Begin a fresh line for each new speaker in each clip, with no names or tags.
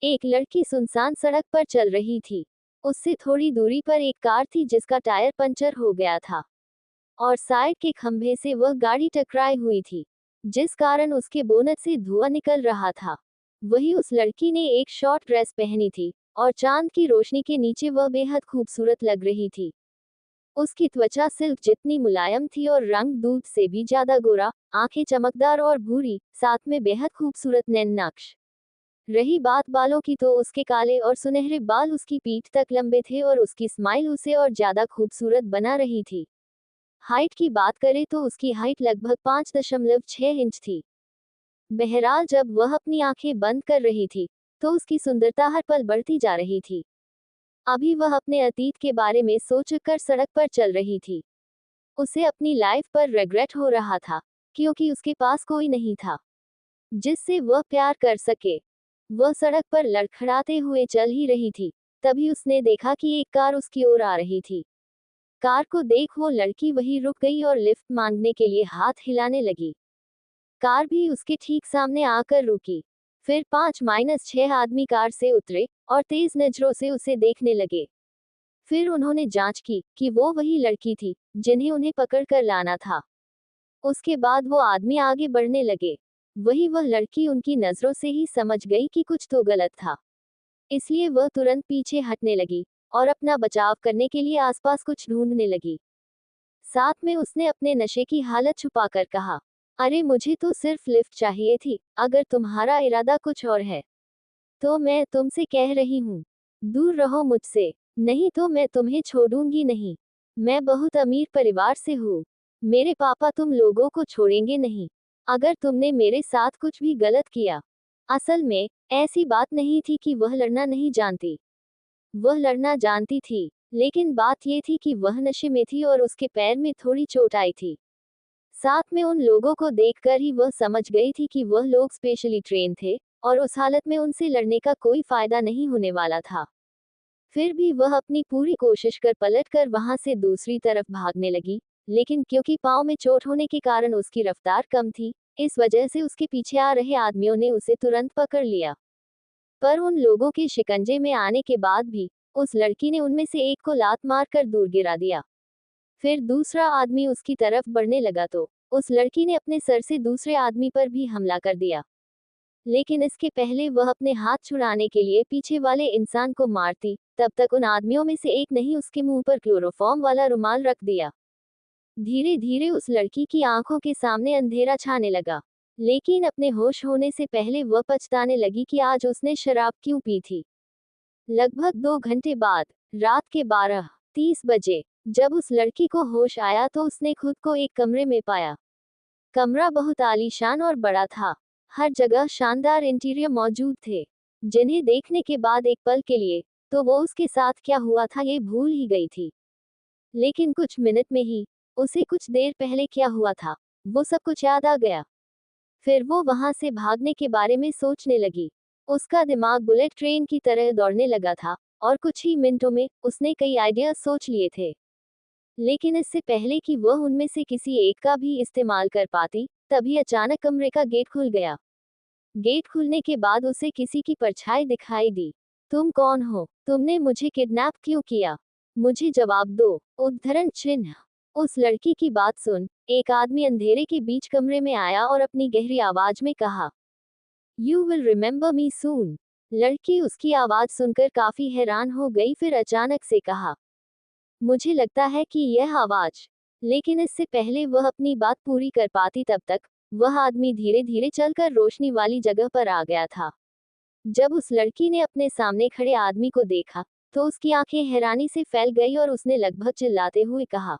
एक लड़की सुनसान सड़क पर चल रही थी। उससे थोड़ी दूरी पर एक कार थी जिसका टायर पंचर हो गया था और साइड के खंभे से वह गाड़ी टकराई हुई थी, जिस कारण उसके बोनट से धुआं निकल रहा था। वही उस लड़की ने एक शॉर्ट ड्रेस पहनी थी और चांद की रोशनी के नीचे वह बेहद खूबसूरत लग रही थी। उसकी त्वचा सिल्क जितनी मुलायम थी और रंग दूध से भी ज्यादा गोरा, आंखें चमकदार और भूरी, साथ में बेहद खूबसूरत नैन नक्श। रही बात बालों की तो उसके काले और सुनहरे बाल उसकी पीठ तक लंबे थे और उसकी स्माइल उसे और ज्यादा खूबसूरत बना रही थी। हाइट की बात करें तो उसकी हाइट लगभग 5.6 इंच थी। बहरहाल जब वह अपनी आंखें बंद कर रही थी तो उसकी सुंदरता हर पल बढ़ती जा रही थी। अभी वह अपने अतीत के बारे में सोचकर सड़क पर चल रही थी। उसे अपनी लाइफ पर रिग्रेट हो रहा था, क्योंकि उसके पास कोई नहीं था जिससे वह प्यार कर सके। वह सड़क पर लड़खड़ाते हुए चल ही रही थी, तभी उसने देखा कि एक कार उसकी ओर आ रही थी। कार को देख वो लड़की वहीं रुक गई और लिफ्ट मांगने के लिए हाथ हिलाने लगी। कार भी उसके ठीक सामने आकर रुकी। फिर 5-6 आदमी कार से उतरे और तेज नजरों से उसे देखने लगे। फिर उन्होंने जांच की कि वो वही लड़की थी जिन्हें उन्हें पकड़ कर लाना था। उसके बाद वो आदमी आगे बढ़ने लगे। वही वह लड़की उनकी नजरों से ही समझ गई कि कुछ तो गलत था, इसलिए वह तुरंत पीछे हटने लगी और अपना बचाव करने के लिए आसपास कुछ ढूंढने लगी। साथ में उसने अपने नशे की हालत छुपाकर कहा, अरे मुझे तो सिर्फ लिफ्ट चाहिए थी, अगर तुम्हारा इरादा कुछ और है तो मैं तुमसे कह रही हूँ, दूर रहो मुझसे, नहीं तो मैं तुम्हें छोड़ूंगी नहीं। मैं बहुत अमीर परिवार से हूँ। मेरे पापा तुम लोगों को छोड़ेंगे नहीं अगर तुमने मेरे साथ कुछ भी गलत किया। असल में ऐसी बात नहीं थी कि वह लड़ना नहीं जानती। वह लड़ना जानती थी, लेकिन बात यह थी कि वह नशे में थी और उसके पैर में थोड़ी चोट आई थी। साथ में उन लोगों को देखकर ही वह समझ गई थी कि वह लोग स्पेशली ट्रेन थे और उस हालत में उनसे लड़ने का कोई फायदा नहीं होने वाला था। फिर भी वह अपनी पूरी कोशिश कर पलटकर वहां से दूसरी तरफ भागने लगी, लेकिन क्योंकि पाँव में चोट होने के कारण उसकी रफ्तार कम थी, इस वजह से उसके पीछे आ रहे आदमियों ने उसे तुरंत पकड़ लिया। पर उन लोगों के शिकंजे में आने के बाद भी उस लड़की ने उनमें से एक को लात मारकर दूर गिरा दिया। फिर दूसरा आदमी उसकी तरफ बढ़ने लगा तो उस लड़की ने अपने सर से दूसरे आदमी पर भी हमला कर दिया। लेकिन इसके पहले वह अपने हाथ छुड़ाने के लिए पीछे वाले इंसान को मारती, तब तक उन आदमियों में से एक ने ही उसके मुंह पर क्लोरोफॉर्म वाला रुमाल रख दिया। धीरे धीरे उस लड़की की आंखों के सामने अंधेरा छाने लगा, लेकिन अपने होश होने से पहले वह पछताने लगी कि आज उसने शराब क्यों पी थी। लगभग 2 घंटे बाद, रात के 12:30 बजे, जब उस लड़की को होश आया तो उसने खुद को एक कमरे में पाया। कमरा बहुत आलीशान और बड़ा था। हर जगह शानदार इंटीरियर मौजूद थे, जिन्हें देखने के बाद एक पल के लिए तो वो उसके साथ क्या हुआ था ये भूल ही गई थी। लेकिन कुछ मिनट में ही उसे कुछ देर पहले क्या हुआ था वो सब कुछ याद आ गया। फिर वो वहां से भागने के बारे में सोचने लगी। उसका दिमाग बुलेट ट्रेन की तरह दौड़ने लगा था और कुछ ही मिनटों में उसने कई आइडियाज सोच लिए थे। लेकिन इससे पहले कि वह उनमें से किसी एक का भी इस्तेमाल कर पाती, तभी अचानक कमरे का गेट खुल गया। गेट खुलने के बाद उसे किसी की परछाई दिखाई दी। तुम कौन हो? तुमने मुझे किडनैप क्यों किया? मुझे जवाब दो। उद्धरण चिन्ह। उस लड़की की बात सुन एक आदमी अंधेरे के बीच कमरे में आया और अपनी गहरी आवाज में कहा, यू विल रिमेंबर मी सून। लड़की उसकी आवाज सुनकर काफी हैरान हो गई, फिर अचानक से कहा, मुझे लगता है कि यह आवाज। लेकिन इससे पहले वह अपनी बात पूरी कर पाती तब तक वह आदमी धीरे धीरे चलकर रोशनी वाली जगह पर आ गया था। जब उस लड़की ने अपने सामने खड़े आदमी को देखा तो उसकी आंखें हैरानी से फैल गई और उसने लगभग चिल्लाते हुए कहा,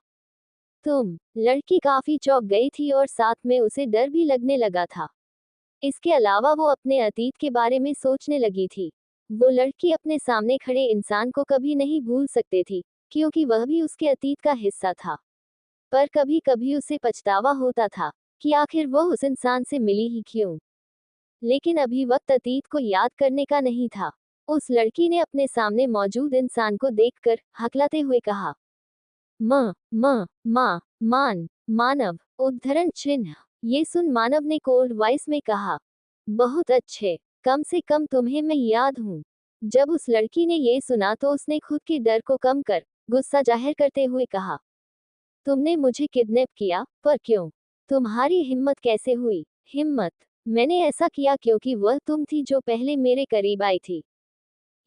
तुम। लड़की काफी चौंक गई थी और साथ में उसे डर भी लगने लगा था। इसके अलावा वो अपने अतीत के बारे में सोचने लगी थी। वो लड़की अपने सामने खड़े इंसान को कभी नहीं भूल सकती थी, क्योंकि वह भी उसके अतीत का हिस्सा था। पर कभी कभी उसे पछतावा होता था कि आखिर वह उस इंसान से मिली ही क्यों। लेकिन अभी वक्त अतीत को याद करने का नहीं था। उस लड़की ने अपने सामने मौजूद इंसान को देखकर हकलाते हुए कहा, म म मा मान मानव। उद्धरण चिन्ह। ये सुन मानव ने कोल्ड वॉइस में कहा, बहुत अच्छे। कम से कम तुम्हें मैं याद हूँ। जब उस लड़की ने ये सुना तो उसने खुद के डर को कम कर गुस्सा जाहिर करते हुए कहा, तुमने मुझे किडनैप किया, पर क्यों? तुम्हारी हिम्मत कैसे हुई? हिम्मत? मैंने ऐसा किया क्योंकि वह तुम थी जो पहले मेरे करीब आई थी।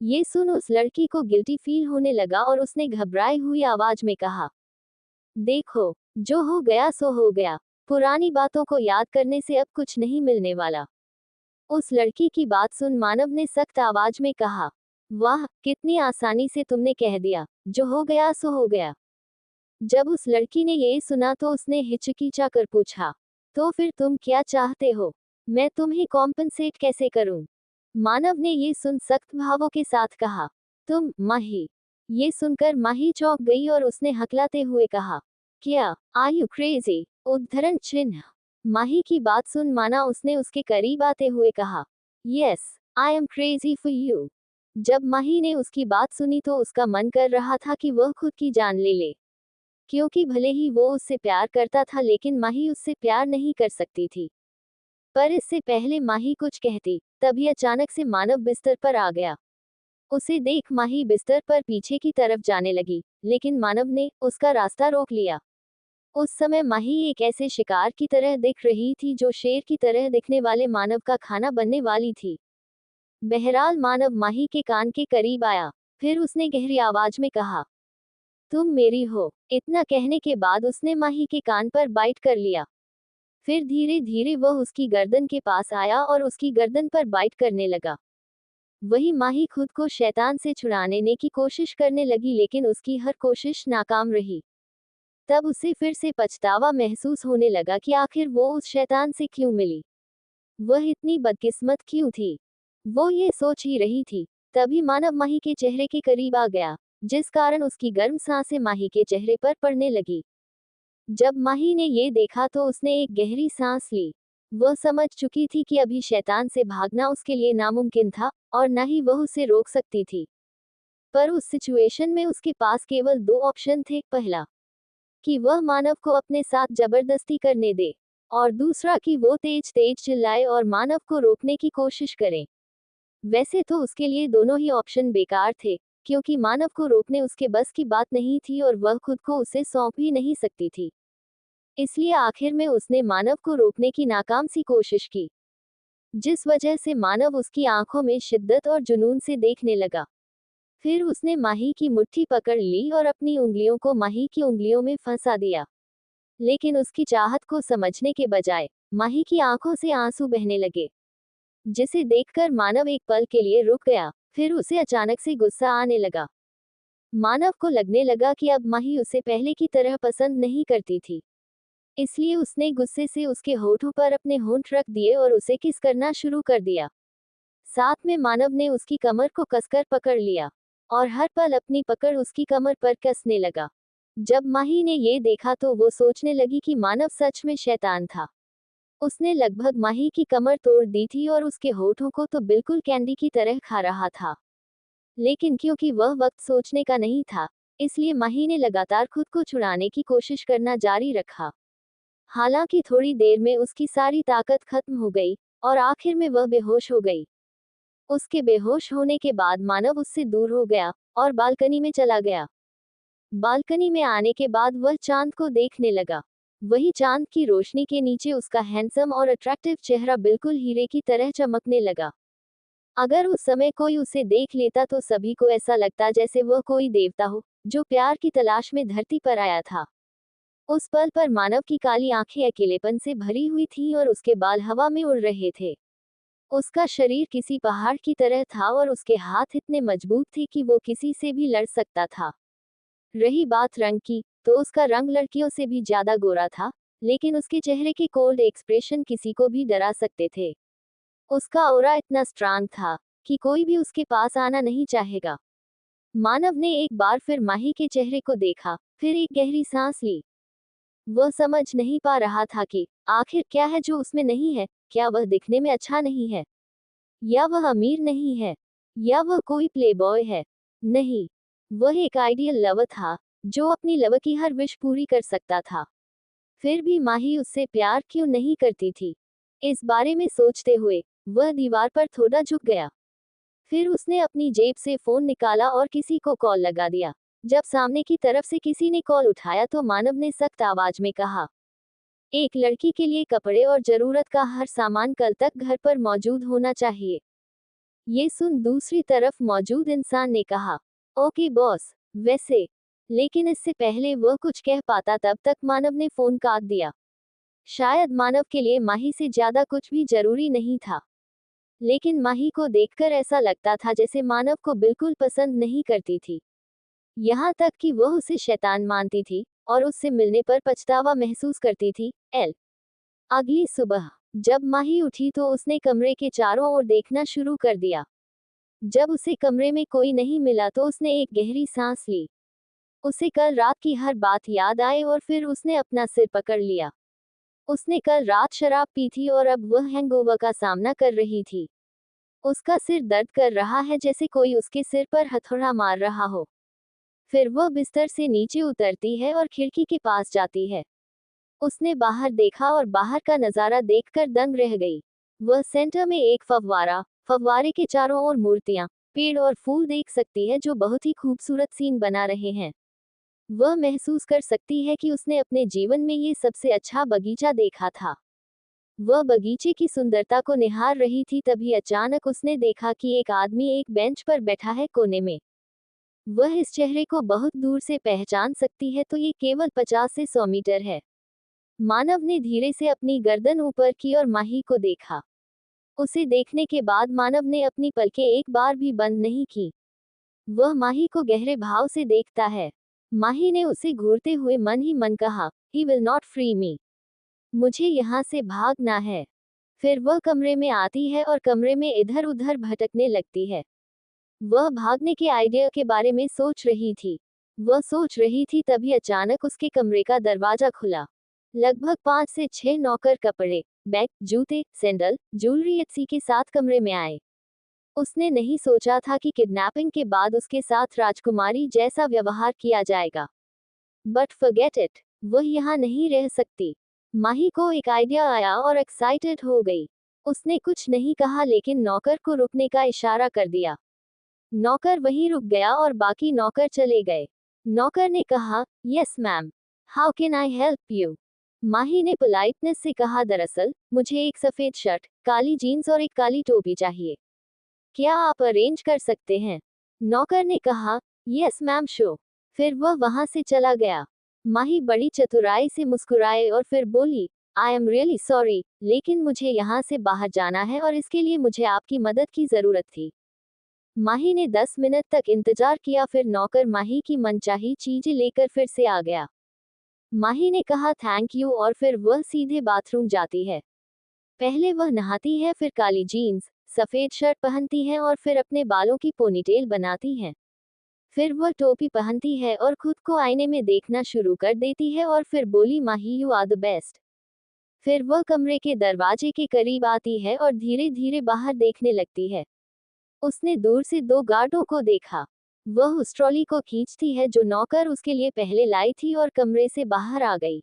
ये सुन उस लड़की को गिल्टी फील होने लगा और उसने घबराई हुई आवाज में कहा, देखो, जो हो गया सो हो गया। पुरानी बातों को याद करने से अब कुछ नहीं मिलने वाला। उस लड़की की बात सुन मानव ने सख्त आवाज में कहा, वाह, कितनी आसानी से तुमने कह दिया, जो हो गया सो हो गया। जब उस लड़की ने ये सुना तो उसने हिचकिचा कर पूछा, तो फिर तुम क्या चाहते हो? मैं तुम्हें कॉम्पनसेट कैसे करूं? मानव ने ये सुन सख्त भावों के साथ कहा, तुम माही। ये सुनकर माही चौंक गई और उसने हकलाते हुए कहा, क्या? Are you crazy? उद्धरण चिन्ह। माही की बात सुन माना उसने उसके करीब आते हुए कहा, yes, I am crazy for you. जब माही ने उसकी बात सुनी तो उसका मन कर रहा था कि वह खुद की जान ले ले, क्योंकि भले ही वो उससे प्यार करता था लेकिन माही उससे प्यार नहीं कर सकती थी। पर इससे पहले माही कुछ कहती, तभी अचानक से मानव बिस्तर पर आ गया। उसे देख माही बिस्तर पर पीछे की तरफ जाने लगी, लेकिन मानव ने उसका रास्ता रोक लिया। उस समय माही एक ऐसे शिकार की तरह दिख रही थी जो शेर की तरह दिखने वाले मानव का खाना बनने वाली थी। बहरहाल मानव माही के कान के करीब आया, फिर उसने गहरी आवाज में कहा, तुम मेरी हो। इतना कहने के बाद उसने माही के कान पर बाइट कर लिया। फिर धीरे धीरे वह उसकी गर्दन के पास आया और उसकी गर्दन पर बाइट करने लगा। वही माही खुद को शैतान से छुड़ाने की कोशिश करने लगी लेकिन उसकी हर कोशिश नाकाम रही। तब उसे फिर से पछतावा महसूस होने लगा कि आखिर वो उस शैतान से क्यों मिली। वह इतनी बदकिस्मत क्यों थी? वो ये सोच ही रही थी, तभी मानव माही के चेहरे के करीब आ गया, जिस कारण उसकी गर्म सांसें माही के चेहरे पर पड़ने लगी। जब माही ने ये देखा तो उसने एक गहरी सांस ली। वह समझ चुकी थी कि अभी शैतान से भागना उसके लिए नामुमकिन था, और न ही वह उसे रोक सकती थी। पर उस सिचुएशन में उसके पास केवल दो ऑप्शन थे, पहला कि वह मानव को अपने साथ जबरदस्ती करने दे, और दूसरा कि वो तेज तेज चिल्लाए और मानव को रोकने की कोशिश करे। वैसे तो उसके लिए दोनों ही ऑप्शन बेकार थे, क्योंकि मानव को रोकने उसके बस की बात नहीं थी और वह खुद को उसे सौंप भी नहीं सकती थी। इसलिए आखिर में उसने मानव को रोकने की नाकाम सी कोशिश की, जिस वजह से मानव उसकी आंखों में शिद्दत और जुनून से देखने लगा। फिर उसने माही की मुट्ठी पकड़ ली और अपनी उंगलियों को माही की उंगलियों में फंसा दिया। लेकिन उसकी चाहत को समझने के बजाय माही की आंखों से आंसू बहने लगे, जिसे देखकर मानव एक पल के लिए रुक गया। फिर उसे अचानक से गुस्सा आने लगा। मानव को लगने लगा कि अब माही उसे पहले की तरह पसंद नहीं करती थी। इसलिए उसने गुस्से से उसके होठों पर अपने होंठ रख दिए और उसे किस करना शुरू कर दिया। साथ में मानव ने उसकी कमर को कसकर पकड़ लिया, और हर पल अपनी पकड़ उसकी कमर पर कसने लगा। जब माही ने ये देखा तो वो सोचने लगी कि मानव सच में शैतान था। उसने लगभग माही की कमर तोड़ दी थी और उसके होठों को तो बिल्कुल कैंडी की तरह खा रहा था। लेकिन क्योंकि वह वक्त सोचने का नहीं था, इसलिए माही ने लगातार खुद को छुड़ाने की कोशिश करना जारी रखा। हालांकि थोड़ी देर में उसकी सारी ताकत खत्म हो गई, और आखिर में वह बेहोश हो गई। उसके बेहोश होने के बाद मानव उससे दूर हो गया और बालकनी में चला गया। बालकनी में आने के बाद वह चांद को देखने लगा। वही चांद की रोशनी के नीचे उसका हैंडसम और अट्रैक्टिव चेहरा बिल्कुल हीरे की तरह चमकने लगा। अगर उस समय कोई उसे देख लेता तो सभी को ऐसा लगता जैसे वह कोई देवता हो, जो प्यार की तलाश में धरती पर आया था। उस पल पर मानव की काली आंखें अकेलेपन से भरी हुई थीं और उसके बाल हवा में उड़ रहे थे। उसका शरीर किसी पहाड़ की तरह था और उसके हाथ इतने मजबूत थे कि वो किसी से भी लड़ सकता था। रही बात रंग की, तो उसका रंग लड़कियों से भी ज्यादा गोरा था, लेकिन उसके चेहरे के कोल्ड एक्सप्रेशन किसी को भी डरा सकते थे। उसका ऑरा इतना स्ट्रांग था कि कोई भी उसके पास आना नहीं चाहेगा। मानव ने एक बार फिर माही के चेहरे को देखा, फिर एक गहरी सांस ली। वह समझ नहीं पा रहा था कि आखिर क्या है जो उसमें नहीं है। क्या वह दिखने में अच्छा नहीं है, या वह अमीर नहीं है, या वह कोई प्लेबॉय है? नहीं, वह एक आइडियल लवर था, जो अपनी लवर की हर विश पूरी कर सकता था। फिर भी माही उससे प्यार क्यों नहीं करती थी? इस बारे में सोचते हुए वह दीवार पर थोड़ा झुक गया। फिर उसने अपनी जेब से फोन निकाला और किसी को कॉल लगा दिया। जब सामने की तरफ से किसी ने कॉल उठाया तो मानव ने सख्त आवाज में कहा, एक लड़की के लिए कपड़े और जरूरत का हर सामान कल तक घर पर मौजूद होना चाहिए। ये सुन दूसरी तरफ मौजूद इंसान ने कहा, ओके बॉस, वैसे। लेकिन इससे पहले वह कुछ कह पाता तब तक मानव ने फोन काट दिया। शायद मानव के लिए माही से ज्यादा कुछ भी जरूरी नहीं था, लेकिन माही को देखकर ऐसा लगता था जैसे मानव को बिल्कुल पसंद नहीं करती थी। यहाँ तक कि वह उसे शैतान मानती थी और उससे मिलने पर पछतावा महसूस करती थी। अगली सुबह जब माही उठी तो उसने कमरे के चारों ओर देखना शुरू कर दिया। जब उसे कमरे में कोई नहीं मिला तो उसने एक गहरी सांस ली। उसे कल रात की हर बात याद आई और फिर उसने अपना सिर पकड़ लिया। उसने कल रात शराब पी थी और अब वह हैंगओवर का सामना कर रही थी। उसका सिर दर्द कर रहा है जैसे कोई उसके सिर पर हथौड़ा मार रहा हो। फिर वह बिस्तर से नीचे उतरती है और खिड़की के पास जाती है। उसने बाहर देखा और बाहर का नजारा देखकर दंग रह गई। वह सेंटर में एक फव्वारे के चारों ओर मूर्तियां, पेड़ और फूल देख सकती है जो बहुत ही खूबसूरत सीन बना रहे हैं। वह महसूस कर सकती है कि उसने अपने जीवन में ये सबसे अच्छा बगीचा देखा था। वह बगीचे की सुंदरता को निहार रही थी तभी अचानक उसने देखा कि एक आदमी एक बेंच पर बैठा है कोने में। वह इस चेहरे को बहुत दूर से पहचान सकती है तो ये केवल 50 से 100 मीटर है। मानव ने धीरे से अपनी गर्दन ऊपर की और माही को देखा। उसे देखने के बाद मानव ने अपनी पलकें एक बार भी बंद नहीं की। वह माही को गहरे भाव से देखता है। माही ने उसे घूरते हुए मन ही मन कहा, ही विल नॉट फ्री मी। मुझे यहाँ से भागना है। फिर वह कमरे में आती है और कमरे में इधर उधर भटकने लगती है। वह भागने के आइडिया के बारे में सोच रही थी। वह सोच रही थी तभी अचानक उसके कमरे का दरवाजा खुला। लगभग 5 से 6 नौकर कपड़े, बैग, जूते, सैंडल, ज्वेलरी etc के साथ कमरे में आए। उसने नहीं सोचा था कि किडनैपिंग के बाद उसके साथ राजकुमारी जैसा व्यवहार किया जाएगा। बट फॉरगेट इट, वह यहाँ नहीं रह सकती। माही को एक आइडिया आया और एक्साइटेड हो गई। उसने कुछ नहीं कहा लेकिन नौकर को रुकने का इशारा कर दिया। नौकर वहीं रुक गया और बाकी नौकर चले गए। नौकर ने कहा, yes ma'am, how can I help you. Mahi ने पोलाइटनेस से कहा, दरअसल मुझे एक सफेद शर्ट, काली जीन्स और एक काली टोपी चाहिए। क्या आप अरेंज कर सकते हैं? नौकर ने कहा, यस मैम शो। फिर वह वहां से चला गया। माही बड़ी चतुराई से मुस्कुराए और फिर बोली, आई एम रियली सॉरी, लेकिन मुझे यहाँ से बाहर जाना है और इसके लिए मुझे आपकी मदद की जरूरत थी। माही ने 10 मिनट तक इंतजार किया फिर नौकर माही की मनचाही चीजें लेकर फिर से आ गया। माही ने कहा थैंक यू और फिर वह सीधे बाथरूम जाती है। पहले वह नहाती है, फिर काली जीन्स, सफेद शर्ट पहनती है और फिर अपने बालों की पोनीटेल बनाती है। फिर वह टोपी पहनती है और खुद को आईने में देखना शुरू कर देती है और फिर बोली, माही यू आर द बेस्ट। फिर वह कमरे के दरवाजे के करीब आती है और धीरे धीरे बाहर देखने लगती है। उसने दूर से 2 गार्डों को देखा। वह उस ट्रॉली को खींचती है जो नौकर उसके लिए पहले लाई थी और कमरे से बाहर आ गई।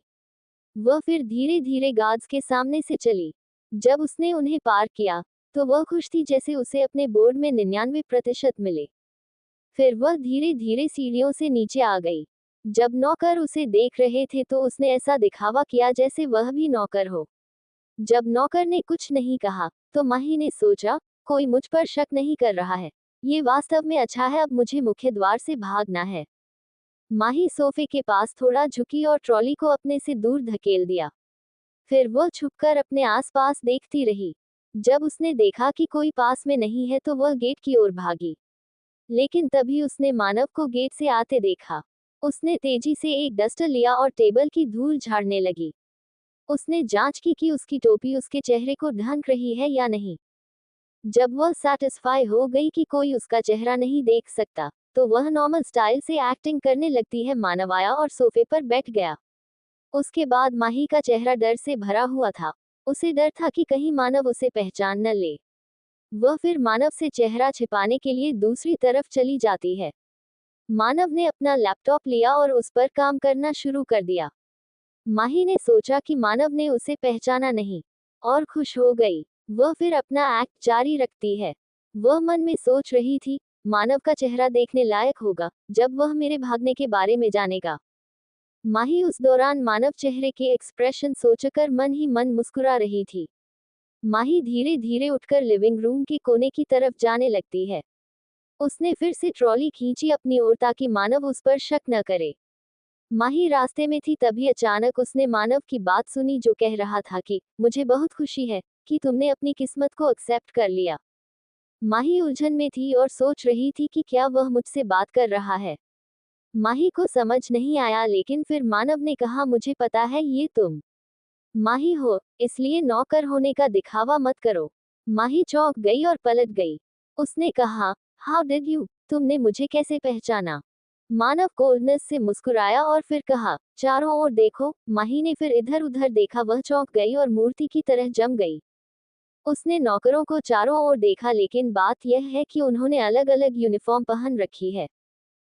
वह फिर धीरे धीरे गार्ड्स के सामने से चली। जब उसने उन्हें पार किया तो वह खुश थी जैसे उसे अपने बोर्ड में 99% मिले। फिर वह धीरे धीरे सीढ़ियों से नीचे आ गई। जब नौकर उसे देख रहे थे तो उसने ऐसा दिखावा किया जैसे वह भी नौकर हो। जब नौकर ने कुछ नहीं कहा तो माही ने सोचा, कोई मुझ पर शक नहीं कर रहा है। ये वास्तव में अच्छा है, अब मुझे मुख्य द्वार से भागना है। माही सोफे के पास थोड़ा झुकी और ट्रॉली को अपने से दूर धकेल दिया। फिर वह छुपकर अपने आसपास देखती रही। जब उसने देखा कि कोई पास में नहीं है तो वह गेट की ओर भागी। लेकिन तभी उसने मानव को गेट से आते देखा। उसने तेजी से एक डस्टर लिया और टेबल की धूल झाड़ने लगी। उसने जांच की कि उसकी टोपी उसके चेहरे को ढक रही है या नहीं। जब वह सैटिस्फाई हो गई कि कोई उसका चेहरा नहीं देख सकता तो वह नॉर्मल स्टाइल से एक्टिंग करने लगती है। मानव आया और सोफे पर बैठ गया। उसके बाद माही का चेहरा डर से भरा हुआ था। उसे डर था कि कहीं मानव उसे पहचान न ले। वह फिर मानव से चेहरा छिपाने के लिए दूसरी तरफ चली जाती है। मानव ने अपना लैपटॉप लिया और उस पर काम करना शुरू कर दिया। माही ने सोचा कि मानव ने उसे पहचाना नहीं और खुश हो गई। वह फिर अपना एक्ट जारी रखती है। वह मन में सोच रही थी, मानव का चेहरा देखने लायक होगा जब वह मेरे भागने के बारे में जानेगा। माही उस दौरान मानव चेहरे के एक्सप्रेशन सोचकर मन ही मन मुस्कुरा रही थी। माही धीरे धीरे उठकर लिविंग रूम के कोने की तरफ जाने लगती है। उसने फिर से ट्रॉली खींची अपनी ओर ताकि मानव उस पर शक न करे। माही रास्ते में थी तभी अचानक उसने मानव की बात सुनी जो कह रहा था कि मुझे बहुत खुशी है कि तुमने अपनी किस्मत को एक्सेप्ट कर लिया। माही उलझन में थी और सोच रही थी कि क्या वह मुझसे बात कर रहा है। माही को समझ नहीं आया, लेकिन फिर मानव ने कहा, मुझे पता है ये तुम माही हो, इसलिए नौकर होने का दिखावा मत करो। माही चौंक गई और पलट गई। उसने कहा, हाउ डिड यू, तुमने मुझे कैसे पहचाना? मानव कोल्डनेस से मुस्कुराया और फिर कहा, चारों ओर देखो। माही ने फिर इधर उधर देखा, वह चौंक गई और मूर्ति की तरह जम गई। उसने नौकरों को चारों ओर देखा, लेकिन बात यह है कि उन्होंने अलग अलग यूनिफॉर्म पहन रखी है।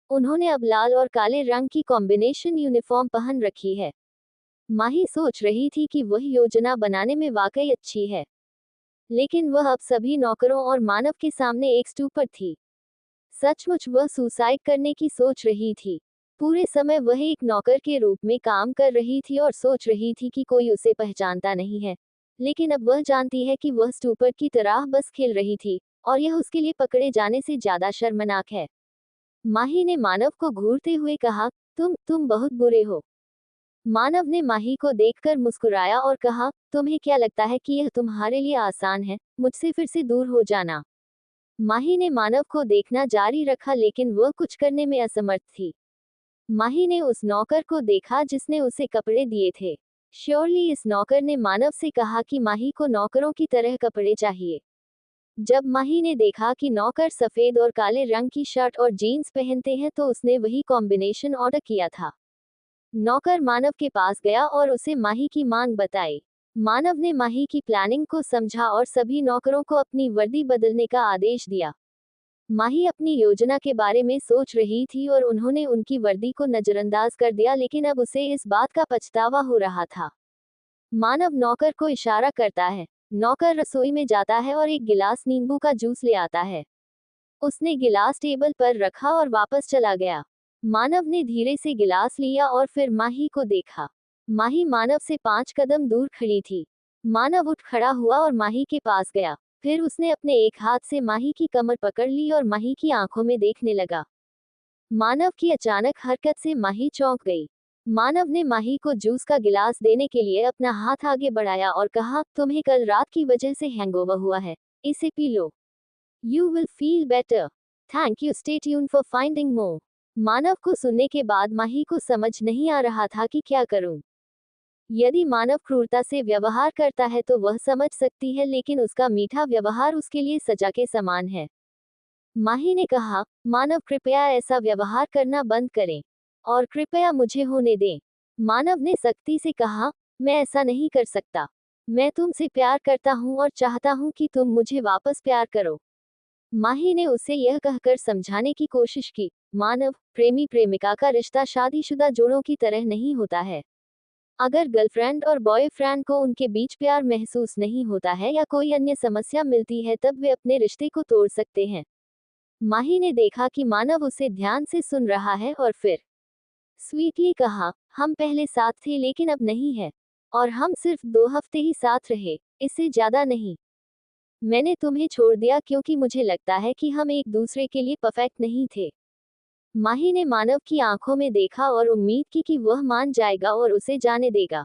उन्होंने अब लाल और काले रंग की कॉम्बिनेशन यूनिफॉर्म पहन रखी है। माही सोच रही थी कि वह योजना बनाने में वाकई अच्छी है, लेकिन वह अब सभी नौकरों और मानव के सामने एक स्टूप पर थी। सचमुच वह सुसाइड करने की सोच रही थी। पूरे समय वह एक नौकर के रूप में काम कर रही थी और सोच रही थी कि कोई उसे पहचानता नहीं है, लेकिन अब वह जानती है कि वह स्टूपर की तरह बस खेल रही थी, और यह उसके लिए पकड़े जाने से ज्यादा शर्मनाक है। माही ने मानव को घूरते हुए कहा, तुम बहुत बुरे हो। मानव ने माही को देखकर मुस्कुराया और कहा, तुम्हें क्या लगता है कि यह तुम्हारे लिए आसान है, मुझसे फिर से दूर हो जाना? माही ने मानव को देखना जारी रखा, लेकिन वह कुछ करने में असमर्थ थी। माही ने उस नौकर को देखा जिसने उसे कपड़े दिए थे। श्योरली इस नौकर ने मानव से कहा कि माही को नौकरों की तरह कपड़े चाहिए। जब माही ने देखा कि नौकर सफेद और काले रंग की शर्ट और जीन्स पहनते हैं तो उसने वही कॉम्बिनेशन ऑर्डर किया था। नौकर मानव के पास गया और उसे माही की मांग बताई। मानव ने माही की प्लानिंग को समझा और सभी नौकरों को अपनी वर्दी बदलने का आदेश दिया। माही अपनी योजना के बारे में सोच रही थी और उन्होंने उनकी वर्दी को नजरअंदाज कर दिया, लेकिन अब उसे इस बात का पछतावा हो रहा था। मानव नौकर को इशारा करता है। नौकर रसोई में जाता है और एक गिलास नींबू का जूस ले आता है। उसने गिलास टेबल पर रखा और वापस चला गया। मानव ने धीरे से गिलास लिया और फिर माही को देखा। माही मानव से 5 कदम दूर खड़ी थी। मानव उठ खड़ा हुआ और माही के पास गया। फिर उसने अपने एक हाथ से माही की कमर पकड़ ली और माही की आंखों में देखने लगा। मानव की अचानक हरकत से माही चौंक गई। मानव ने माही को जूस का गिलास देने के लिए अपना हाथ आगे बढ़ाया और कहा, तुम्हें कल रात की वजह से हैंगओवर हुआ है, इसे P low. You will feel better. Thank you. Stay tuned for finding more. मानव को सुनने के बाद माही को समझ नहीं आ रहा था कि क्या करूं। यदि मानव क्रूरता से व्यवहार करता है तो वह समझ सकती है, लेकिन उसका मीठा व्यवहार उसके लिए सजा के समान है। माही ने कहा, मानव कृपया ऐसा व्यवहार करना बंद करें और कृपया मुझे होने दें। मानव ने सख्ती से कहा, मैं ऐसा नहीं कर सकता। मैं तुमसे प्यार करता हूं और चाहता हूं कि तुम मुझे वापस प्यार करो। माही ने उसे यह कहकर समझाने की कोशिश की, मानव, प्रेमी प्रेमिका का रिश्ता शादीशुदा जोड़ों की तरह नहीं होता है। अगर गर्लफ्रेंड और बॉयफ्रेंड को उनके बीच प्यार महसूस नहीं होता है या कोई अन्य समस्या मिलती है तब वे अपने रिश्ते को तोड़ सकते हैं। माही ने देखा कि मानव उसे ध्यान से सुन रहा है और फिर स्वीटली कहा, हम पहले साथ थे लेकिन अब नहीं है, और हम सिर्फ 2 हफ्ते ही साथ रहे, इससे ज्यादा नहीं। मैंने तुम्हें छोड़ दिया क्योंकि मुझे लगता है कि हम एक दूसरे के लिए परफेक्ट नहीं थे। माही ने मानव की आंखों में देखा और उम्मीद की कि वह मान जाएगा और उसे जाने देगा,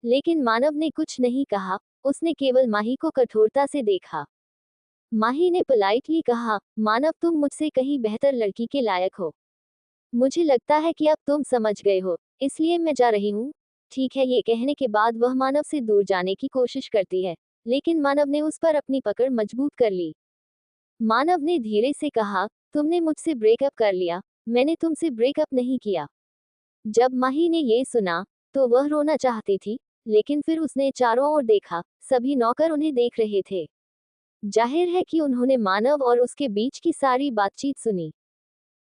लेकिन मानव ने कुछ नहीं कहा। उसने केवल माही को कठोरता से देखा। माही ने पोलाइटली कहा, मानव, तुम मुझसे कहीं बेहतर लड़की के लायक हो। मुझे लगता है कि अब तुम समझ गए हो, इसलिए मैं जा रही हूँ। ठीक है। ये कहने के बाद वह मानव से दूर जाने की कोशिश करती है, लेकिन मानव ने उस पर अपनी पकड़ मजबूत कर ली। मानव ने धीरे से कहा, तुमने मुझसे ब्रेकअप कर लिया, मैंने तुमसे ब्रेकअप नहीं किया। जब माही ने ये सुना तो वह रोना चाहती थी, लेकिन फिर उसने चारों ओर देखा। सभी नौकर उन्हें देख रहे थे। जाहिर है कि उन्होंने मानव और उसके बीच की सारी बातचीत सुनी।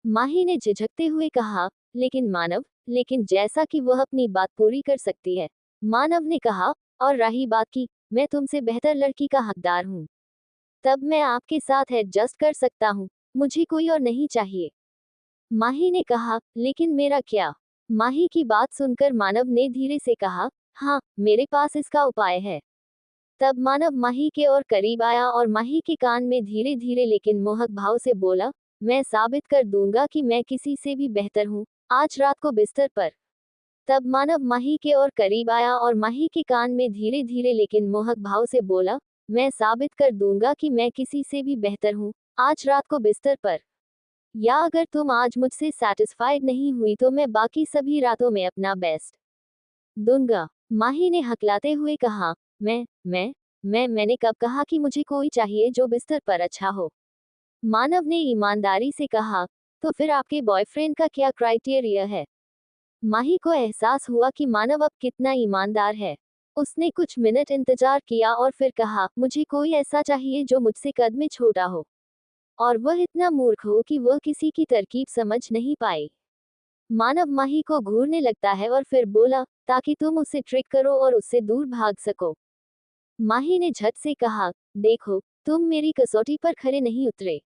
माही ने झिझकते हुए कहा, लेकिन मानव, लेकिन जैसा कि वह अपनी बात पूरी कर सकती है। मानव ने कहा, और रही बात की मैं तुमसे बेहतर लड़की का हकदार हूँ। तब मैं आपके साथ एडजस्ट कर सकता हूँ, मुझे कोई और नहीं चाहिए। माही ने कहा, लेकिन मेरा क्या? माही की बात सुनकर मानव ने धीरे से कहा, हाँ, मेरे पास इसका उपाय है। तब मानव माही के और करीब आया और माही के कान में धीरे धीरे लेकिन मोहक भाव से बोला, मैं साबित कर दूंगा कि मैं किसी से भी बेहतर हूँ, आज रात को बिस्तर पर। तब मानव माही के और करीब आया और माही के कान में धीरे धीरे लेकिन मोहक भाव से बोला, मैं साबित कर दूंगा कि मैं किसी से भी बेहतर हूँ, आज रात को बिस्तर पर। या अगर तुम आज मुझसे सेटिस्फाइड नहीं हुई तो मैं बाकी सभी रातों में अपना बेस्ट दूंगा। माही ने हकलाते हुए कहा, मैंने कब कहा कि मुझे कोई चाहिए जो बिस्तर पर अच्छा हो? मानव ने ईमानदारी से कहा, तो फिर आपके बॉयफ्रेंड का क्या क्राइटेरिया है? माही को एहसास हुआ कि मानव अब कितना ईमानदार है। उसने कुछ मिनट इंतजार किया और फिर कहा, मुझे कोई ऐसा चाहिए जो मुझसे कद में छोटा हो और वह इतना मूर्ख हो कि वह किसी की तरकीब समझ नहीं पाए। मानव माही को घूरने लगता है और फिर बोला, ताकि तुम उसे ट्रिक करो और उससे दूर भाग सको। माही ने झट से कहा, देखो, तुम मेरी कसौटी पर खरे नहीं उतरे।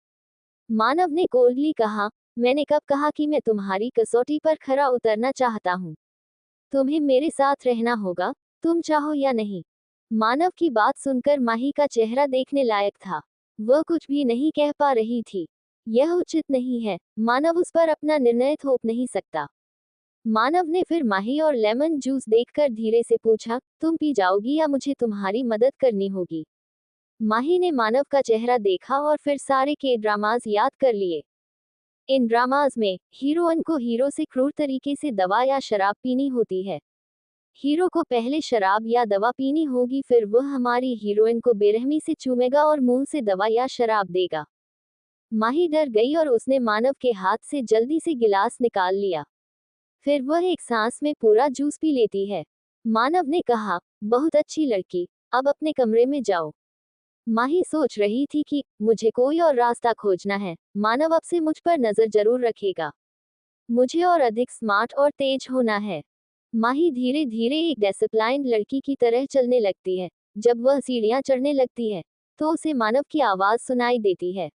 मानव ने कोल्डली कहा, मैंने कब कहा कि मैं तुम्हारी कसौटी पर खरा उतरना चाहता हूँ? तुम्हें मेरे साथ रहना होगा, तुम चाहो या नहीं। मानव की बात सुनकर माही का चेहरा देखने लायक था। वह कुछ भी नहीं कह पा रही थी। यह उचित नहीं है, मानव उस पर अपना निर्णय थोप नहीं सकता। मानव ने फिर माही और लेमन जूस देखकर धीरे से पूछा, तुम पी जाओगी या मुझे तुम्हारी मदद करनी होगी? माही ने मानव का चेहरा देखा और फिर सारे के ड्रामाज याद कर लिए। इन ड्रामाज में हीरोइन को हीरो से क्रूर तरीके से दवा या शराब पीनी होती है। हीरो को पहले शराब या दवा पीनी होगी, फिर वह हमारी हीरोइन को बेरहमी से चूमेगा और मुंह से दवा या शराब देगा। माही डर गई और उसने मानव के हाथ से जल्दी से गिलास निकाल लिया। फिर वह एक सांस में पूरा जूस पी लेती है। मानव ने कहा, बहुत अच्छी लड़की, अब अपने कमरे में जाओ। माही सोच रही थी कि मुझे कोई और रास्ता खोजना है, मानव अब से मुझ पर नजर जरूर रखेगा। मुझे और अधिक स्मार्ट और तेज होना है। माही धीरे धीरे एक डिसिप्लाइंड लड़की की तरह चलने लगती है। जब वह सीढ़ियां चढ़ने लगती है तो उसे मानव की आवाज सुनाई देती है।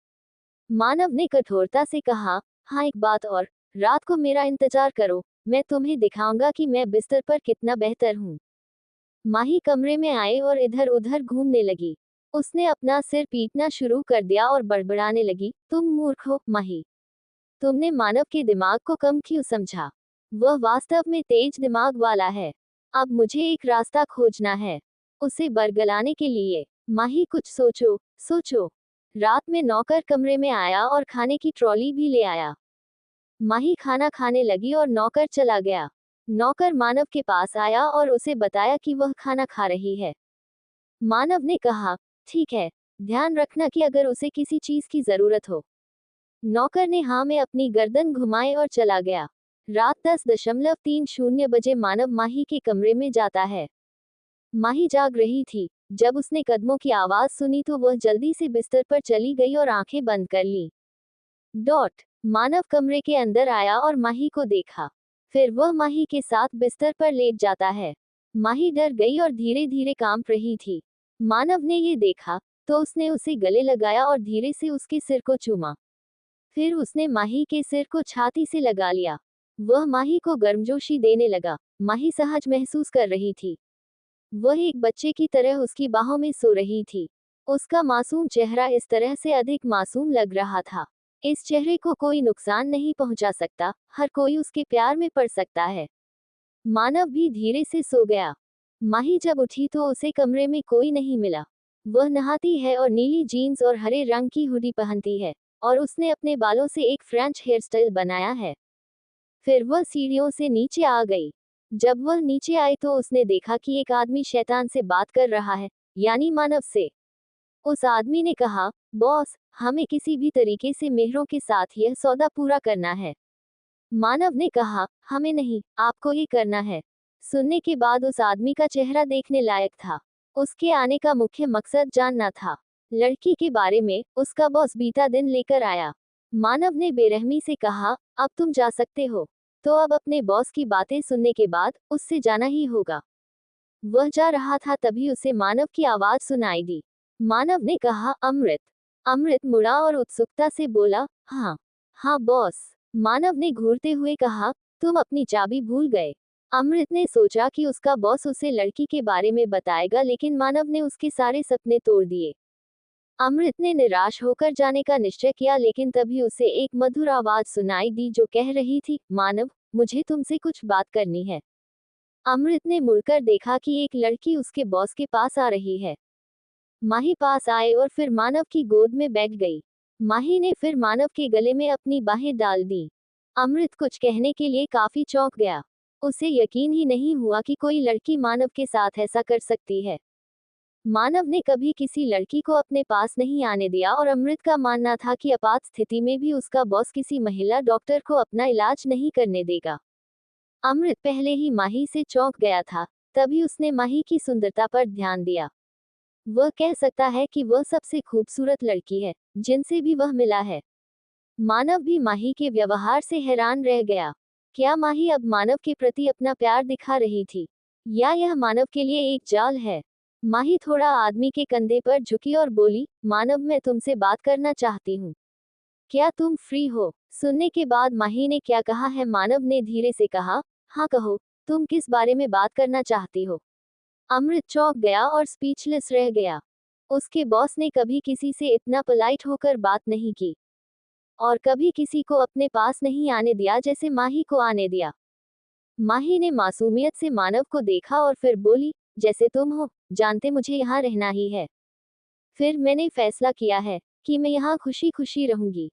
मानव ने कठोरता से कहा, हाँ, एक बात और, रात को मेरा इंतजार करो, मैं तुम्हें दिखाऊंगा कि मैं बिस्तर पर कितना बेहतर हूँ। माही कमरे में आए और इधर उधर घूमने लगी। उसने अपना सिर पीटना शुरू कर दिया और बड़बड़ाने लगी, तुम मूर्ख हो माही। तुमने मानव के दिमाग को कम क्यों समझा? वह वास्तव में तेज दिमाग वाला है। अब मुझे एक रास्ता खोजना है उसे बरगलाने के लिए। माही, कुछ सोचो, सोचो। रात में नौकर कमरे में आया और खाने की ट्रॉली भी ले आया। माही खाना खाने लगी और नौकर चला गया। नौकर मानव के पास आया और उसे बताया कि वह खाना खा रही है। मानव ने कहा, ठीक है, ध्यान रखना कि अगर उसे किसी चीज की जरूरत हो। नौकर ने हाँ में अपनी गर्दन घुमाई और चला गया। रात 10:30 बजे मानव माही के कमरे में जाता है। माही जाग रही थी। जब उसने कदमों की आवाज सुनी तो वह जल्दी से बिस्तर पर चली गई और आंखें बंद कर ली। डॉट। मानव कमरे के अंदर आया और माही को देखा। फिर वह माही के साथ बिस्तर पर लेट जाता है। माही डर गई और धीरे धीरे कांप रही थी। मानव ने ये देखा तो उसने उसे गले लगाया और धीरे से उसके सिर को चूमा। फिर उसने माही के सिर को छाती से लगा लिया। वह माही को गर्मजोशी देने लगा। माही सहज महसूस कर रही थी। वह एक बच्चे की तरह उसकी बाहों में सो रही थी। उसका मासूम चेहरा इस तरह से अधिक मासूम लग रहा था। इस चेहरे को कोई नुकसान नहीं पहुंचा सकता, हर कोई उसके प्यार में पड़ सकता है। मानव भी धीरे से सो गया। माही जब उठी तो उसे कमरे में कोई नहीं मिला। वह नहाती है और नीली जीन्स और हरे रंग की हुडी पहनती है और उसने अपने बालों से एक फ्रेंच हेयर स्टाइल बनाया है। फिर वह सीढ़ियों से नीचे आ गई। जब वह नीचे आई तो उसने देखा कि एक आदमी शैतान से बात कर रहा है, यानी मानव से। उस आदमी ने कहा, बॉस, हमें किसी भी तरीके से मेहरों के साथ यह सौदा पूरा करना है। मानव ने कहा, हमें नहीं, आपको ये करना है। सुनने के बाद उस आदमी का चेहरा देखने लायक था। उसके आने का मुख्य मकसद जानना था लड़की के बारे में। उसका बॉस बीता दिन लेकर आया। मानव ने बेरहमी से कहा, अब तुम जा सकते हो। तो अब अपने बॉस की बातें सुनने के बाद उससे जाना ही होगा। वह जा रहा था तभी उसे मानव की आवाज सुनाई दी। मानव ने कहा, अमृत। अमृत मुड़ा और उत्सुकता से बोला, हाँ। हाँ बॉस। मानव ने घूरते हुए कहा, तुम अपनी चाबी भूल गए। अमृत ने सोचा कि उसका बॉस उसे लड़की के बारे में बताएगा, लेकिन मानव ने उसके सारे सपने तोड़ दिए। अमृत ने निराश होकर जाने का निश्चय किया, लेकिन तभी उसे एक मधुर आवाज सुनाई दी जो कह रही थी, मानव, मुझे तुमसे कुछ बात करनी है। अमृत ने मुड़कर देखा कि एक लड़की उसके बॉस के पास आ रही है। माही पास आए और फिर मानव की गोद में बैठ गई। माही ने फिर मानव के गले में अपनी बाहें डाल दी। अमृत कुछ कहने के लिए काफी चौंक गया। उसे यकीन ही नहीं हुआ कि कोई लड़की मानव के साथ ऐसा कर सकती है। मानव ने कभी किसी लड़की को अपने पास नहीं आने दिया और अमृत का मानना था कि आपात स्थिति में भी उसका बॉस किसी महिला डॉक्टर को अपना इलाज नहीं करने देगा। अमृत पहले ही माही से चौंक गया था, तभी उसने माही की सुंदरता पर ध्यान दिया। वह कह सकता है कि वह सबसे खूबसूरत लड़की है जिनसे भी वह मिला है। मानव भी माही के व्यवहार से हैरान रह गया। क्या माही अब मानव के प्रति अपना प्यार दिखा रही थी, या यह मानव के लिए एक जाल है? माही थोड़ा आदमी के कंधे पर झुकी और बोली, मानव, मैं तुमसे बात करना चाहती हूँ। क्या तुम फ्री हो? सुनने के बाद माही ने क्या कहा है, मानव ने धीरे से कहा, हाँ कहो, तुम किस बारे में बात करना चाहती हो? अमृत चौंक गया और स्पीचलेस रह गया। उसके बॉस ने कभी किसी से इतना पोलाइट होकर बात नहीं की, और कभी किसी को अपने पास नहीं आने दिया जैसे माही को आने दिया। माही ने मासूमियत से मानव को देखा और फिर बोली, जैसे तुम हो, जानते मुझे यहाँ रहना ही है। फिर मैंने फैसला किया है कि मैं यहाँ खुशी खुशी रहूंगी।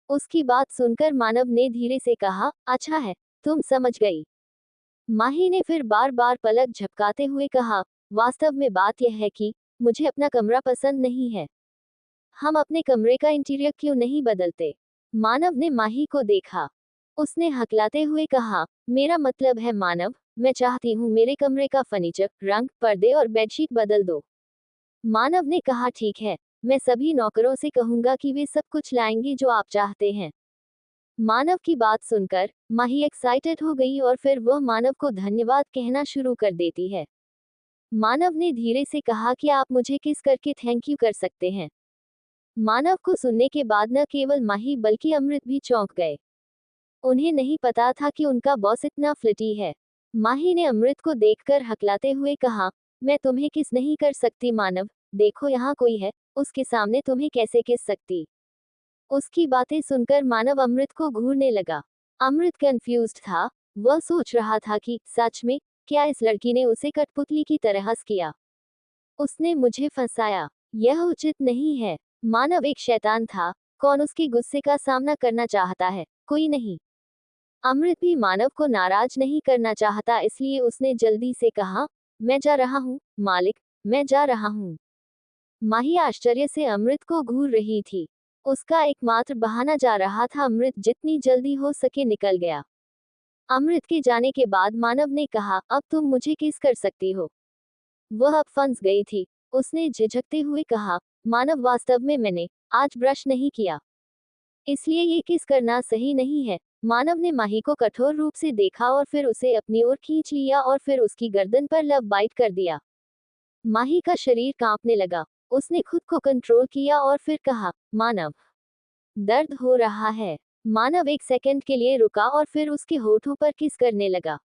उसकी बात सुनकर मानव ने धीरे से कहा, अच्छा है, तुम समझ गई। माही ने फिर बार बार पलक झपकाते हुए कहा, वास्तव में बात यह है कि मुझे अपना कमरा पसंद नहीं है। हम अपने कमरे का इंटीरियर क्यों नहीं बदलते? मानव ने माही को देखा। उसने हकलाते हुए कहा, मेरा मतलब है मानव, मैं चाहती हूँ मेरे कमरे का फर्नीचर, रंग, पर्दे और बेडशीट बदल दो। मानव ने कहा, ठीक है, मैं सभी नौकरों से कहूंगा कि वे सब कुछ लाएंगे जो आप चाहते हैं। मानव की बात सुनकर माही एक्साइटेड हो गई और फिर वह मानव को धन्यवाद कहना शुरू कर देती है। मानव ने धीरे से कहा कि आप मुझे किस करके थैंक यू कर सकते हैं। मानव को सुनने के बाद न केवल माही बल्कि अमृत भी चौंक गए। उन्हें नहीं पता था कि उनका बॉस इतना फ्लिटी है। माही ने अमृत को देखकर हकलाते हुए कहा, मैं तुम्हें किस नहीं कर सकती मानव, देखो यहाँ कोई है, उसके सामने तुम्हें कैसे किस सकती। उसकी बातें सुनकर मानव अमृत को घूरने लगा। अमृत कंफ्यूज्ड था। वह सोच रहा था कि सच में क्या इस लड़की ने उसे कठपुतली की तरह हंस किया। उसने मुझे फंसाया। यह उचित नहीं है। मानव एक शैतान था। कौन उसके गुस्से का सामना करना चाहता है? कोई नहीं। अमृत भी मानव को नाराज नहीं करना चाहता, इसलिए उसने जल्दी से कहा, मैं जा रहा हूँ मालिक, मैं जा रहा हूँ। माही आश्चर्य से अमृत को घूर रही थी। उसका एकमात्र बहाना जा रहा था। अमृत जितनी जल्दी हो सके निकल गया। अमृत के जाने के बाद मानव ने कहा, अब तुम मुझे किस कर सकती हो? वह अब फंस गई थी। उसने झिझकते हुए कहा, मानव, वास्तव में मैंने आज ब्रश नहीं किया, इसलिए ये किस करना सही नहीं है। मानव ने माही को कठोर रूप से देखा और फिर उसे अपनी ओर खींच लिया और फिर उसकी गर्दन पर लव बाइट कर दिया। माही का शरीर कांपने लगा। उसने खुद को कंट्रोल किया और फिर कहा, मानव, दर्द हो रहा है। मानव एक सेकंड के लिए रुका और फिर उसके होठों पर किस करने लगा।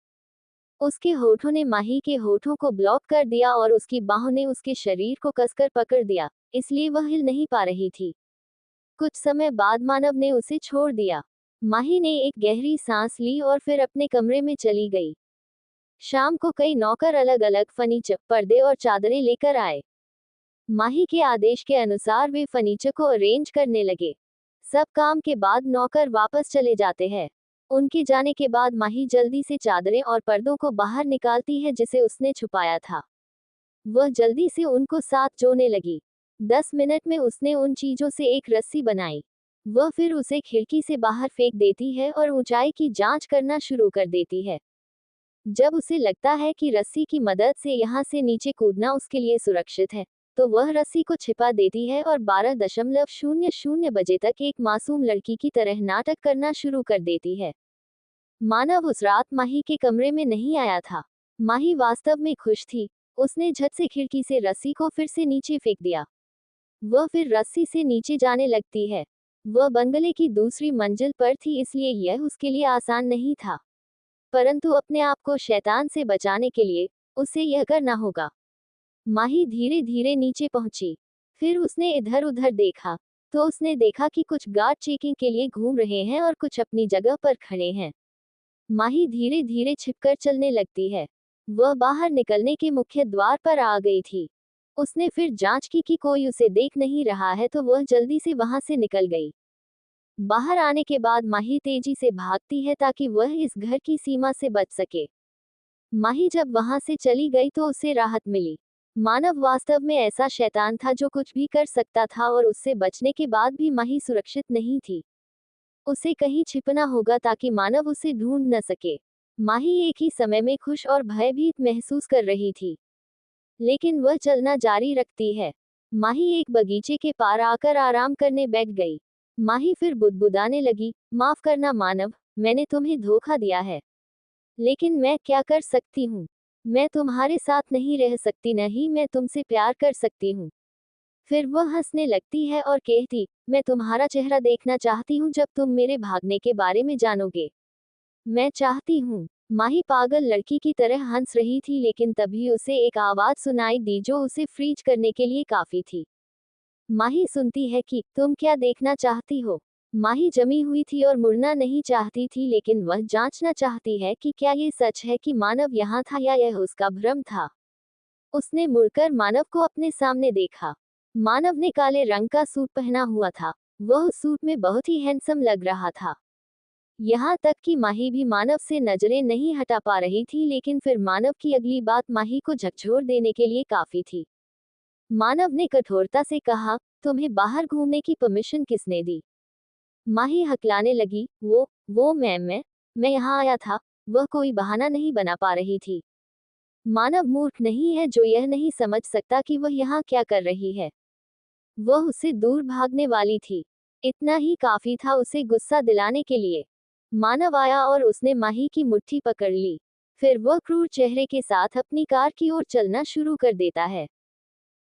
उसके होठों ने माही के होठों को ब्लॉक कर दिया और उसकी बाहों ने उसके शरीर को कसकर पकड़ दिया, इसलिए वह हिल नहीं पा रही थी। कुछ समय बाद मानव ने उसे छोड़ दिया। माही ने एक गहरी सांस ली और फिर अपने कमरे में चली गई। शाम को कई नौकर अलग अलग फर्नीचर, पर्दे और चादरें लेकर आए। माही के आदेश के अनुसार वे फर्नीचर को अरेंज करने लगे। सब काम के बाद नौकर वापस चले जाते हैं। उनके जाने के बाद माही जल्दी से चादरें और पर्दों को बाहर निकालती है जिसे उसने छुपाया था। वह जल्दी से उनको साथ जोड़ने लगी। 10 मिनट में उसने उन चीजों से एक रस्सी बनाई। वह फिर उसे खिड़की से बाहर फेंक देती है और ऊंचाई की जांच करना शुरू कर देती है। जब उसे लगता है कि रस्सी की मदद से यहाँ से नीचे कूदना उसके लिए सुरक्षित है, तो वह रस्सी को छिपा देती है और 12:00 बजे तक एक मासूम लड़की की तरह नाटक करना शुरू कर देती है। मानव उस रात माही के कमरे में नहीं आया था। माही वास्तव में खुश थी। उसने झट से खिड़की से रस्सी को फिर से नीचे फेंक दिया। वह फिर रस्सी से नीचे जाने लगती है। वह बंगले की दूसरी मंजिल पर थी, इसलिए यह उसके लिए आसान नहीं था। परंतु अपने आप को शैतान से बचाने के लिए उसे यह करना होगा। माही धीरे धीरे नीचे पहुंची। फिर उसने इधर उधर देखा तो उसने देखा कि कुछ गार्ड चेकिंग के लिए घूम रहे हैं और कुछ अपनी जगह पर खड़े हैं। माही धीरे धीरे छिपकर चलने लगती है। वह बाहर निकलने के मुख्य द्वार पर आ गई थी। उसने फिर जांच की कि कोई उसे देख नहीं रहा है तो वह जल्दी से वहां से निकल गई। बाहर आने के बाद माही तेजी से भागती है ताकि वह इस घर की सीमा से बच सके। माही जब वहां से चली गई तो उसे राहत मिली। मानव वास्तव में ऐसा शैतान था जो कुछ भी कर सकता था और उससे बचने के बाद भी माही सुरक्षित नहीं थी। उसे कहीं छिपना होगा ताकि मानव उसे ढूंढ न सके। माही एक ही समय में खुश और भयभीत महसूस कर रही थी, लेकिन वह चलना जारी रखती है। माही एक बगीचे के पार आकर आराम करने बैठ गई। माही फिर बुदबुदाने लगी, माफ करना मानव, मैंने तुम्हें धोखा दिया है। लेकिन मैं क्या कर सकती हूँ? मैं तुम्हारे साथ नहीं रह सकती, नहीं मैं तुमसे प्यार कर सकती हूँ। फिर वह हंसने लगती है और कहती, मैं तुम्हारा चेहरा देखना चाहती हूँ जब तुम मेरे भागने के बारे में जानोगे। मैं चाहती हूँ। माही पागल लड़की की तरह हंस रही थी, लेकिन तभी उसे एक आवाज सुनाई दी जो उसे फ्रीज करने के लिए काफी थी। माही सुनती है कि तुम क्या देखना चाहती हो। माही जमी हुई थी और मुड़ना नहीं चाहती थी, लेकिन वह जांचना चाहती है कि क्या ये सच है कि मानव यहाँ था या यह उसका भ्रम था। उसने मुड़कर मानव को अपने सामने देखा। मानव ने काले रंग का सूट पहना हुआ था। वह उस सूट में बहुत ही हैंडसम लग रहा था। यहाँ तक कि माही भी मानव से नजरें नहीं हटा पा रही थी, लेकिन फिर मानव की अगली बात माही को झकझोर देने के लिए काफी थी। मानव ने कठोरता से कहा, तुम्हें बाहर घूमने की परमिशन किसने दी? माही हकलाने लगी, वो मैं यहाँ आया था। वह कोई बहाना नहीं बना पा रही थी। मानव मूर्ख नहीं है जो यह नहीं समझ सकता कि वह यहाँ क्या कर रही है। वह उससे दूर भागने वाली थी। इतना ही काफी था उसे गुस्सा दिलाने के लिए। मानव आया और उसने माही की मुट्ठी पकड़ ली। फिर वह क्रूर चेहरे के साथ अपनी कार की ओर चलना शुरू कर देता है।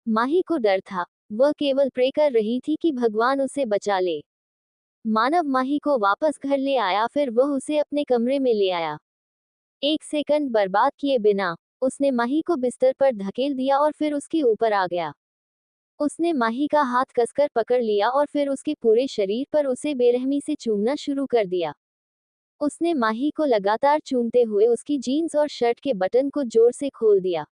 माही को डर था। वह केवल प्रे कर रही थी कि भगवान उसे बचा ले। मानव माही को वापस घर ले आया, फिर वह उसे अपने कमरे में ले आया। एक सेकंड बर्बाद किए बिना उसने माही को बिस्तर पर धकेल दिया और फिर उसके ऊपर आ गया। उसने माही का हाथ कसकर पकड़ लिया और फिर उसके पूरे शरीर पर उसे बेरहमी से चूमना शुरू कर दिया। उसने माही को लगातार चूमते हुए उसकी जीन्स और शर्ट के बटन को जोर से खोल दिया।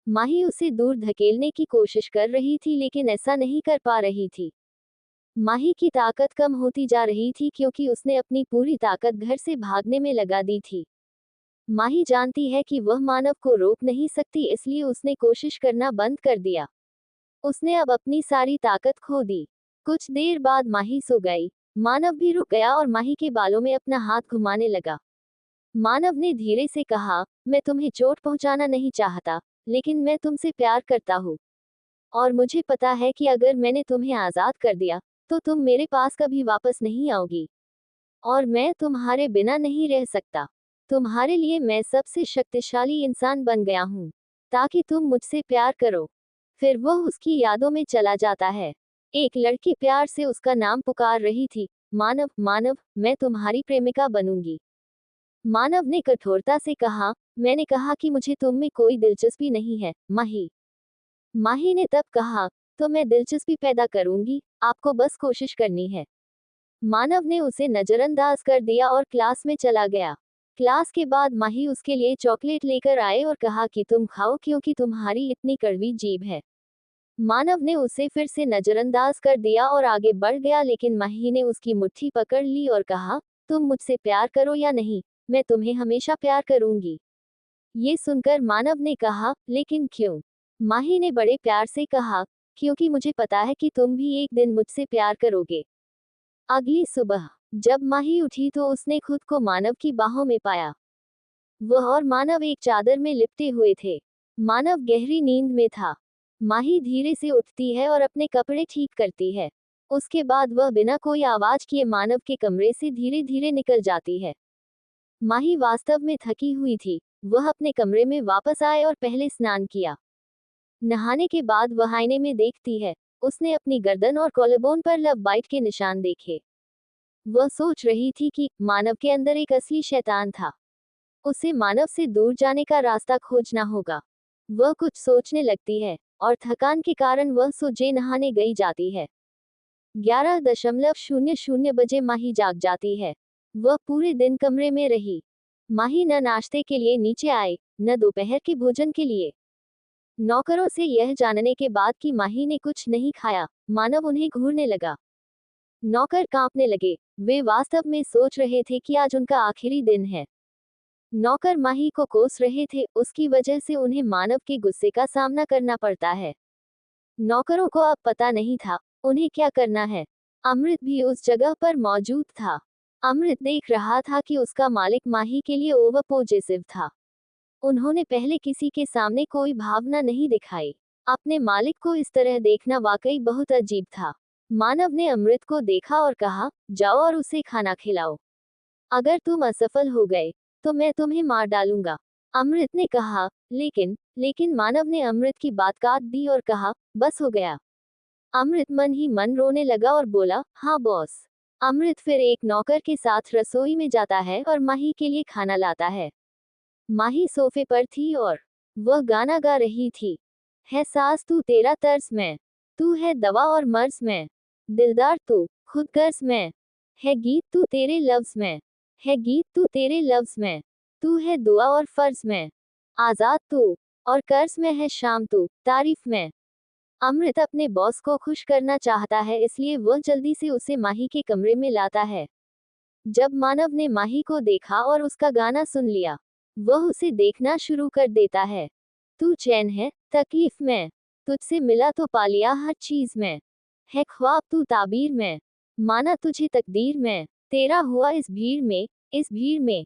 माही उसे दूर धकेलने की कोशिश कर रही थी, लेकिन ऐसा नहीं कर पा रही थी। माही की ताकत कम होती जा रही थी क्योंकि उसने अपनी पूरी ताकत घर से भागने में लगा दी थी। माही जानती है कि वह मानव को रोक नहीं सकती, इसलिए उसने कोशिश करना बंद कर दिया। उसने अब अपनी सारी ताकत खो दी। कुछ देर बाद माही सो गई। मानव भी रुक गया और माही के बालों में अपना हाथ घुमाने लगा। मानव ने धीरे से कहा, मैं तुम्हें चोट पहुंचाना नहीं चाहता, लेकिन मैं तुमसे प्यार करता हूँ। और मुझे पता है कि अगर मैंने तुम्हें आजाद कर दिया तो तुम मेरे पास कभी वापस नहीं आओगी। और मैं तुम्हारे बिना नहीं रह सकता। तुम्हारे लिए मैं सबसे शक्तिशाली इंसान बन गया हूँ, ताकि तुम मुझसे प्यार करो। फिर वह उसकी यादों में चला जाता है। एक लड़की प्यार से उसका नाम पुकार रही थी, मानव, मानव, मैं तुम्हारी प्रेमिका बनूंगी। मानव ने कठोरता से कहा, मैंने कहा कि मुझे तुम में कोई दिलचस्पी नहीं है, माही। माही ने तब कहा, तो मैं दिलचस्पी पैदा करूंगी, आपको बस कोशिश करनी है। मानव ने उसे नजरअंदाज कर दिया और क्लास में चला गया। क्लास के बाद माही उसके लिए चॉकलेट लेकर आए और कहा कि तुम खाओ क्योंकि तुम्हारी इतनी कड़वी जीभ है। मानव ने उसे फिर से नजरअंदाज कर दिया और आगे बढ़ गया, लेकिन माही ने उसकी मुट्ठी पकड़ ली और कहा, तुम मुझसे प्यार करो या नहीं, मैं तुम्हें हमेशा प्यार करूंगी। ये सुनकर मानव ने कहा, लेकिन क्यों? माही ने बड़े प्यार से कहा, क्योंकि मुझे पता है कि तुम भी एक दिन मुझसे प्यार करोगे। अगली सुबह जब माही उठी तो उसने खुद को मानव की बाहों में पाया। वह और मानव एक चादर में लिपटे हुए थे। मानव गहरी नींद में था। माही धीरे से उठती है और अपने कपड़े ठीक करती है। उसके बाद वह बिना कोई आवाज किए मानव के कमरे से धीरे धीरे निकल जाती है। माही वास्तव में थकी हुई थी। वह अपने कमरे में वापस आए और पहले स्नान किया। नहाने के बाद वह आईने में देखती है। उसने अपनी गर्दन और कॉलरबोन पर लव बाइट के निशान देखे। वह सोच रही थी कि मानव के अंदर एक असली शैतान था। उसे मानव से दूर जाने का रास्ता खोजना होगा। वह कुछ सोचने लगती है और थकान के कारण वह सोजे नहाने गई जाती है। 11:00 बजे माही जाग जाती है। वह पूरे दिन कमरे में रही। माही न नाश्ते के लिए नीचे आई, न दोपहर के भोजन के लिए। नौकरों से यह जानने के बाद कि माही ने कुछ नहीं खाया, मानव उन्हें घूरने लगा। नौकर कांपने लगे। वे वास्तव में सोच रहे थे कि आज उनका आखिरी दिन है। नौकर माही को कोस रहे थे, उसकी वजह से उन्हें मानव के गुस्से का सामना करना पड़ता है। नौकरों को अब पता नहीं था उन्हें क्या करना है। अमृत भी उस जगह पर मौजूद था। अमृत देख रहा था कि उसका मालिक माही के लिए ओवर पॉजिटिव था। उन्होंने पहले किसी के सामने कोई भावना नहीं दिखाई। अपने मालिक को इस तरह देखना वाकई बहुत अजीब था। मानव ने अमृत को देखा और कहा, जाओ और उसे खाना खिलाओ। अगर तुम असफल हो गए तो मैं तुम्हें मार डालूंगा। अमृत ने कहा, लेकिन मानव ने अमृत की बात काट दी और कहा, बस हो गया। अमृत मन ही मन रोने लगा और बोला, हाँ बॉस। अमृत फिर एक नौकर के साथ रसोई में जाता है और माही के लिए खाना लाता है। माही सोफे पर थी और वह गाना गा रही थी। है सास तू तेरा तर्स में, तू है दवा और मर्ज में, दिलदार तू खुद गर्ज में, है गीत तू तेरे लफ्ज में, है गीत तू तेरे लफ्ज में, तू है दुआ और फर्ज में, आजाद तू और कर्ज में है शाम तू तारीफ में। अमृत अपने बॉस को खुश करना चाहता है, इसलिए वह जल्दी से उसे माही के कमरे में लाता है। जब मानव ने माही को देखा और उसका गाना सुन लिया, वह उसे देखना शुरू कर देता है। तू चैन है तकलीफ में, तुझसे मिला तो पा लिया हर चीज में, है ख्वाब तू ताबीर में, माना तुझे तकदीर में, तेरा हुआ इस भीड़ में,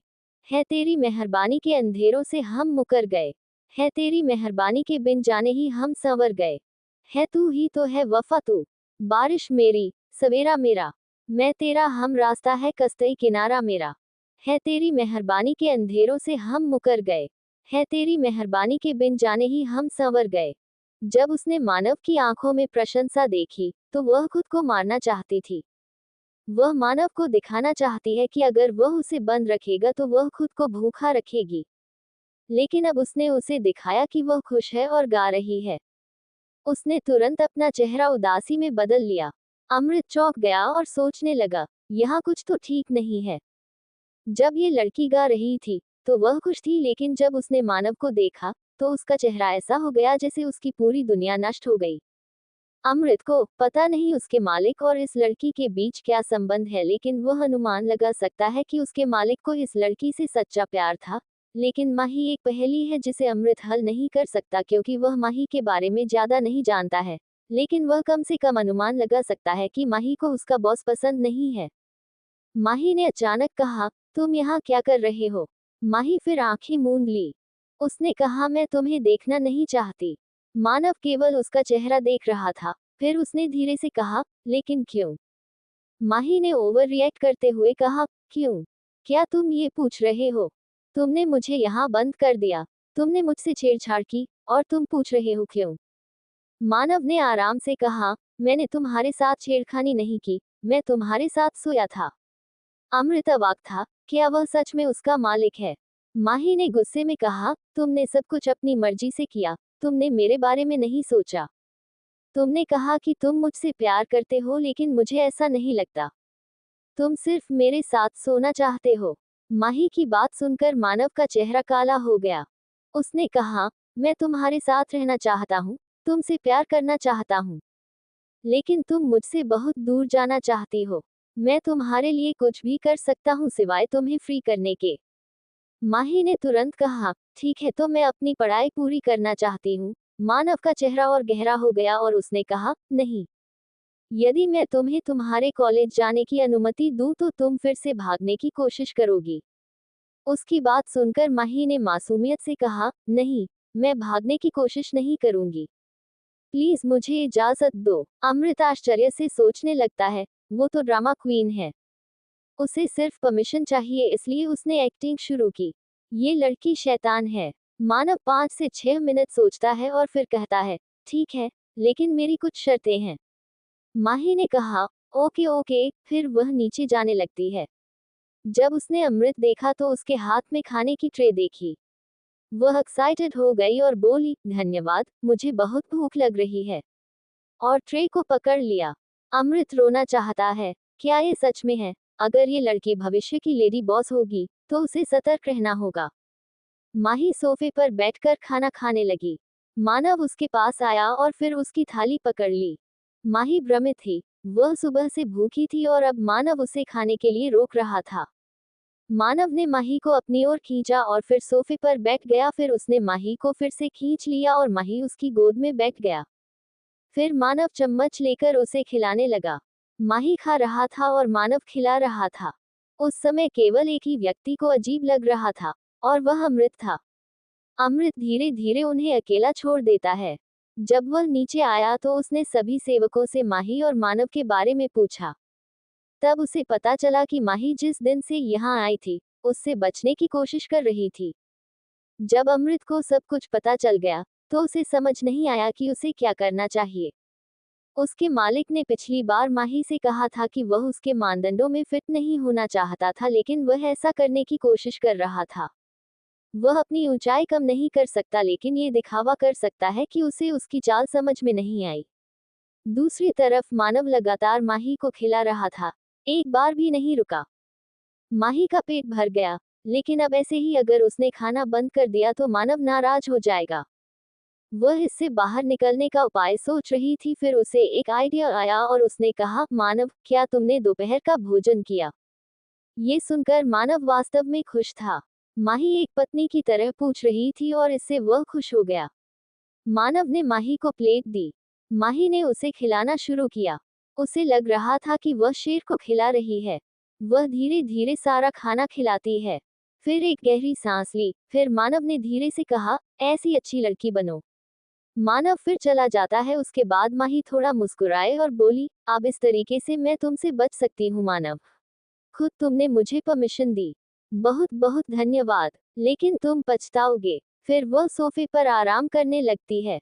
है तेरी मेहरबानी के अंधेरों से हम मुकर गए, है तेरी मेहरबानी के बिन जाने ही हम संवर गए, है तू ही तो है वफा तू, बारिश मेरी सवेरा मेरा, मैं तेरा हम रास्ता है कस्तई किनारा मेरा, है तेरी मेहरबानी के अंधेरों से हम मुकर गए, है तेरी मेहरबानी के बिन जाने ही हम संवर गए। जब उसने मानव की आंखों में प्रशंसा देखी तो वह खुद को मारना चाहती थी। वह मानव को दिखाना चाहती है कि अगर वह उसे बंद रखेगा तो वह खुद को भूखा रखेगी। लेकिन अब उसने उसे दिखाया कि वह खुश है और गा रही है। उसने तुरंत अपना चेहरा उदासी में बदल लिया। अमृत चौंक गया और सोचने लगा, यहाँ कुछ तो ठीक नहीं है। जब ये लड़की गा रही थी तो वह खुश थी, लेकिन जब उसने मानव को देखा तो उसका चेहरा ऐसा हो गया जैसे उसकी पूरी दुनिया नष्ट हो गई। अमृत को पता नहीं उसके मालिक और इस लड़की के बीच क्या संबंध है, लेकिन वह अनुमान लगा सकता है कि उसके मालिक को इस लड़की से सच्चा प्यार था। लेकिन माही एक पहेली है जिसे अमृत हल नहीं कर सकता, क्योंकि वह माही के बारे में ज्यादा नहीं जानता है। लेकिन वह कम से कम अनुमान लगा सकता है कि माही को उसका बॉस पसंद नहीं है। माही ने अचानक कहा, तुम यहाँ क्या कर रहे हो? माही फिर आंखें मूंद ली। उसने कहा, मैं तुम्हें देखना नहीं चाहती। मानव केवल उसका चेहरा देख रहा था। फिर उसने धीरे से कहा, लेकिन क्यों? माही ने ओवर रिएक्ट करते हुए कहा, क्यों? क्या तुम ये पूछ रहे हो? तुमने मुझे यहाँ बंद कर दिया, तुमने मुझसे छेड़छाड़ की, और तुम पूछ रहे हो क्यों? मानव ने आराम से कहा, मैंने तुम्हारे साथ छेड़खानी नहीं की, मैं तुम्हारे साथ सोया था। अमृत अवाक था, क्या वह सच में उसका मालिक है? माही ने गुस्से में कहा, तुमने सब कुछ अपनी मर्जी से किया, तुमने मेरे बारे में नहीं सोचा। तुमने कहा कि तुम मुझसे प्यार करते हो, लेकिन मुझे ऐसा नहीं लगता। तुम सिर्फ मेरे साथ सोना चाहते हो। माही की बात सुनकर मानव का चेहरा काला हो गया। उसने कहा, मैं तुम्हारे साथ रहना चाहता हूँ, तुमसे प्यार करना चाहता हूँ, लेकिन तुम मुझसे बहुत दूर जाना चाहती हो। मैं तुम्हारे लिए कुछ भी कर सकता हूँ सिवाय तुम्हें फ्री करने के। माही ने तुरंत कहा, ठीक है, तो मैं अपनी पढ़ाई पूरी करना चाहती हूँ। मानव का चेहरा और गहरा हो गया और उसने कहा, नहीं। यदि मैं तुम्हें तुम्हारे कॉलेज जाने की अनुमति दूं तो तुम फिर से भागने की कोशिश करोगी। उसकी बात सुनकर माही ने मासूमियत से कहा, नहीं, मैं भागने की कोशिश नहीं करूंगी। प्लीज मुझे इजाजत दो। अमृत आश्चर्य से सोचने लगता है, वो तो ड्रामा क्वीन है। उसे सिर्फ परमिशन चाहिए, इसलिए उसने एक्टिंग शुरू की। ये लड़की शैतान है। मानव 5 से 6 मिनट सोचता है और फिर कहता है, ठीक है, लेकिन मेरी कुछ शर्तें हैं। माही ने कहा, ओके ओके, फिर वह नीचे जाने लगती है। जब उसने अमृत देखा तो उसके हाथ में खाने की ट्रे देखी। वह एक्साइटेड हो गई और बोली, धन्यवाद, मुझे बहुत भूख लग रही है। और ट्रे को पकड़ लिया। अमृत रोना चाहता है। क्या ये सच में है? अगर ये लड़की भविष्य की लेडी बॉस होगी, तो उसे सतर्क रहना होगा। माही सोफे पर बैठकर खाना खाने लगी। मानव उसके पास आया और फिर उसकी थाली पकड़ ली। माही भ्रमित थी। वह सुबह से भूखी थी और अब मानव उसे खाने के लिए रोक रहा था। मानव ने माही को अपनी ओर खींचा और फिर सोफे पर बैठ गया। फिर उसने माही को फिर से खींच लिया और माही उसकी गोद में बैठ गया। फिर मानव चम्मच लेकर उसे खिलाने लगा। माही खा रहा था और मानव खिला रहा था। उस समय केवल एक ही व्यक्ति को अजीब लग रहा था, और वह अमृत था। अमृत धीरे धीरे उन्हें अकेला छोड़ देता है। जब वह नीचे आया तो उसने सभी सेवकों से माही और मानव के बारे में पूछा। तब उसे पता चला कि माही जिस दिन से यहाँ आई थी, उससे बचने की कोशिश कर रही थी। जब अमृत को सब कुछ पता चल गया, तो उसे समझ नहीं आया कि उसे क्या करना चाहिए। उसके मालिक ने पिछली बार माही से कहा था कि वह उसके मानदंडों में फिट नहीं होना चाहता था, लेकिन वह ऐसा करने की कोशिश कर रहा था। वह अपनी ऊंचाई कम नहीं कर सकता, लेकिन ये दिखावा कर सकता है कि उसे उसकी चाल समझ में नहीं आई। दूसरी तरफ मानव लगातार माही को खिला रहा था, एक बार भी नहीं रुका। माही का पेट भर गया, लेकिन अब ऐसे ही अगर उसने खाना बंद कर दिया तो मानव नाराज हो जाएगा। वह इससे बाहर निकलने का उपाय सोच रही थी। फिर उसे एक आइडिया आया और उसने कहा, मानव, क्या तुमने दोपहर का भोजन किया? ये सुनकर मानव वास्तव में खुश था। माही एक पत्नी की तरह पूछ रही थी और इससे वह खुश हो गया। मानव ने माही को प्लेट दी। माही ने उसे खिलाना शुरू किया। उसे लग रहा था कि वह शेर को खिला रही है। वह धीरे धीरे सारा खाना खिलाती है। फिर एक गहरी सांस ली। फिर मानव ने धीरे से कहा, ऐसी अच्छी लड़की बनो। मानव फिर चला जाता है। उसके बाद माही थोड़ा मुस्कुराए और बोली, अब इस तरीके से मैं तुमसे बच सकती हूँ मानव। खुद तुमने मुझे परमिशन दी। बहुत बहुत धन्यवाद, लेकिन तुम पछताओगे। फिर वह सोफे पर आराम करने लगती है।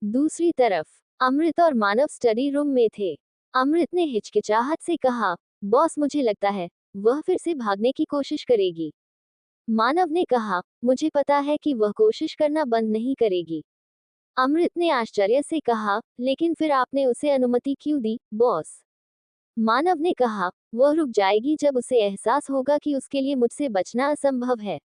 दूसरी तरफ अमृत और मानव स्टडी रूम में थे। अमृत ने हिचकिचाहट से कहा, बॉस, मुझे लगता है वह फिर से भागने की कोशिश करेगी। मानव ने कहा, मुझे पता है कि वह कोशिश करना बंद नहीं करेगी। अमृत ने आश्चर्य से कहा, लेकिन फिर आपने उसे अनुमति क्यों दी, बॉस? मानव ने कहा, वह रुक जाएगी जब उसे एहसास होगा कि उसके लिए मुझसे बचना असंभव है।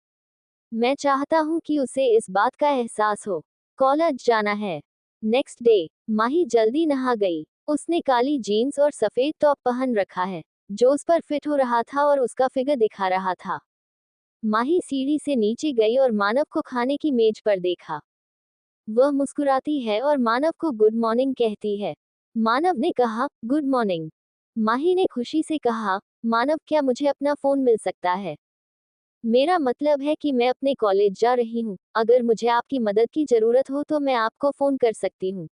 मैं चाहता हूं कि उसे इस बात का एहसास हो। कॉलेज जाना है। नेक्स्ट डे, माही जल्दी नहा गई। उसने काली जीन्स और सफेद टॉप पहन रखा है, जो उस पर फिट हो रहा था और उसका फिगर दिखा रहा था। माही सीढ़ी से नीचे गई और मानव को खाने की मेज पर देखा। वह मुस्कुराती है और मानव को गुड मॉर्निंग कहती है। मानव ने कहा, गुड मॉर्निंग। माही ने खुशी से कहा, मानव, क्या मुझे अपना फोन मिल सकता है? मेरा मतलब है कि मैं अपने कॉलेज जा रही हूँ। अगर मुझे आपकी मदद की जरूरत हो तो मैं आपको फोन कर सकती हूँ।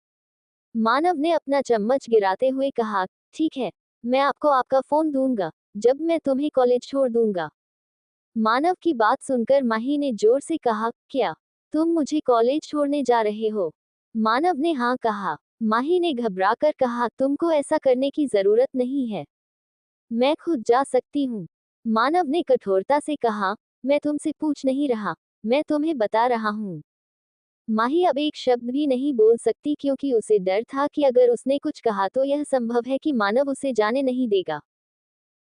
मानव ने अपना चम्मच गिराते हुए कहा, ठीक है, मैं आपको आपका फोन दूंगा जब मैं तुम्हें कॉलेज छोड़ दूंगा। मानव की बात सुनकर माही ने जोर से कहा, क्या तुम मुझे कॉलेज छोड़ने जा रहे हो? मानव ने हाँ कहा। माही ने घबराकर कहा, तुमको ऐसा करने की जरूरत नहीं है, मैं खुद जा सकती हूँ। मानव ने कठोरता से कहा, मैं तुमसे पूछ नहीं रहा, मैं तुम्हें बता रहा हूँ। माही अब एक शब्द भी नहीं बोल सकती, क्योंकि उसे डर था कि अगर उसने कुछ कहा तो यह संभव है कि मानव उसे जाने नहीं देगा।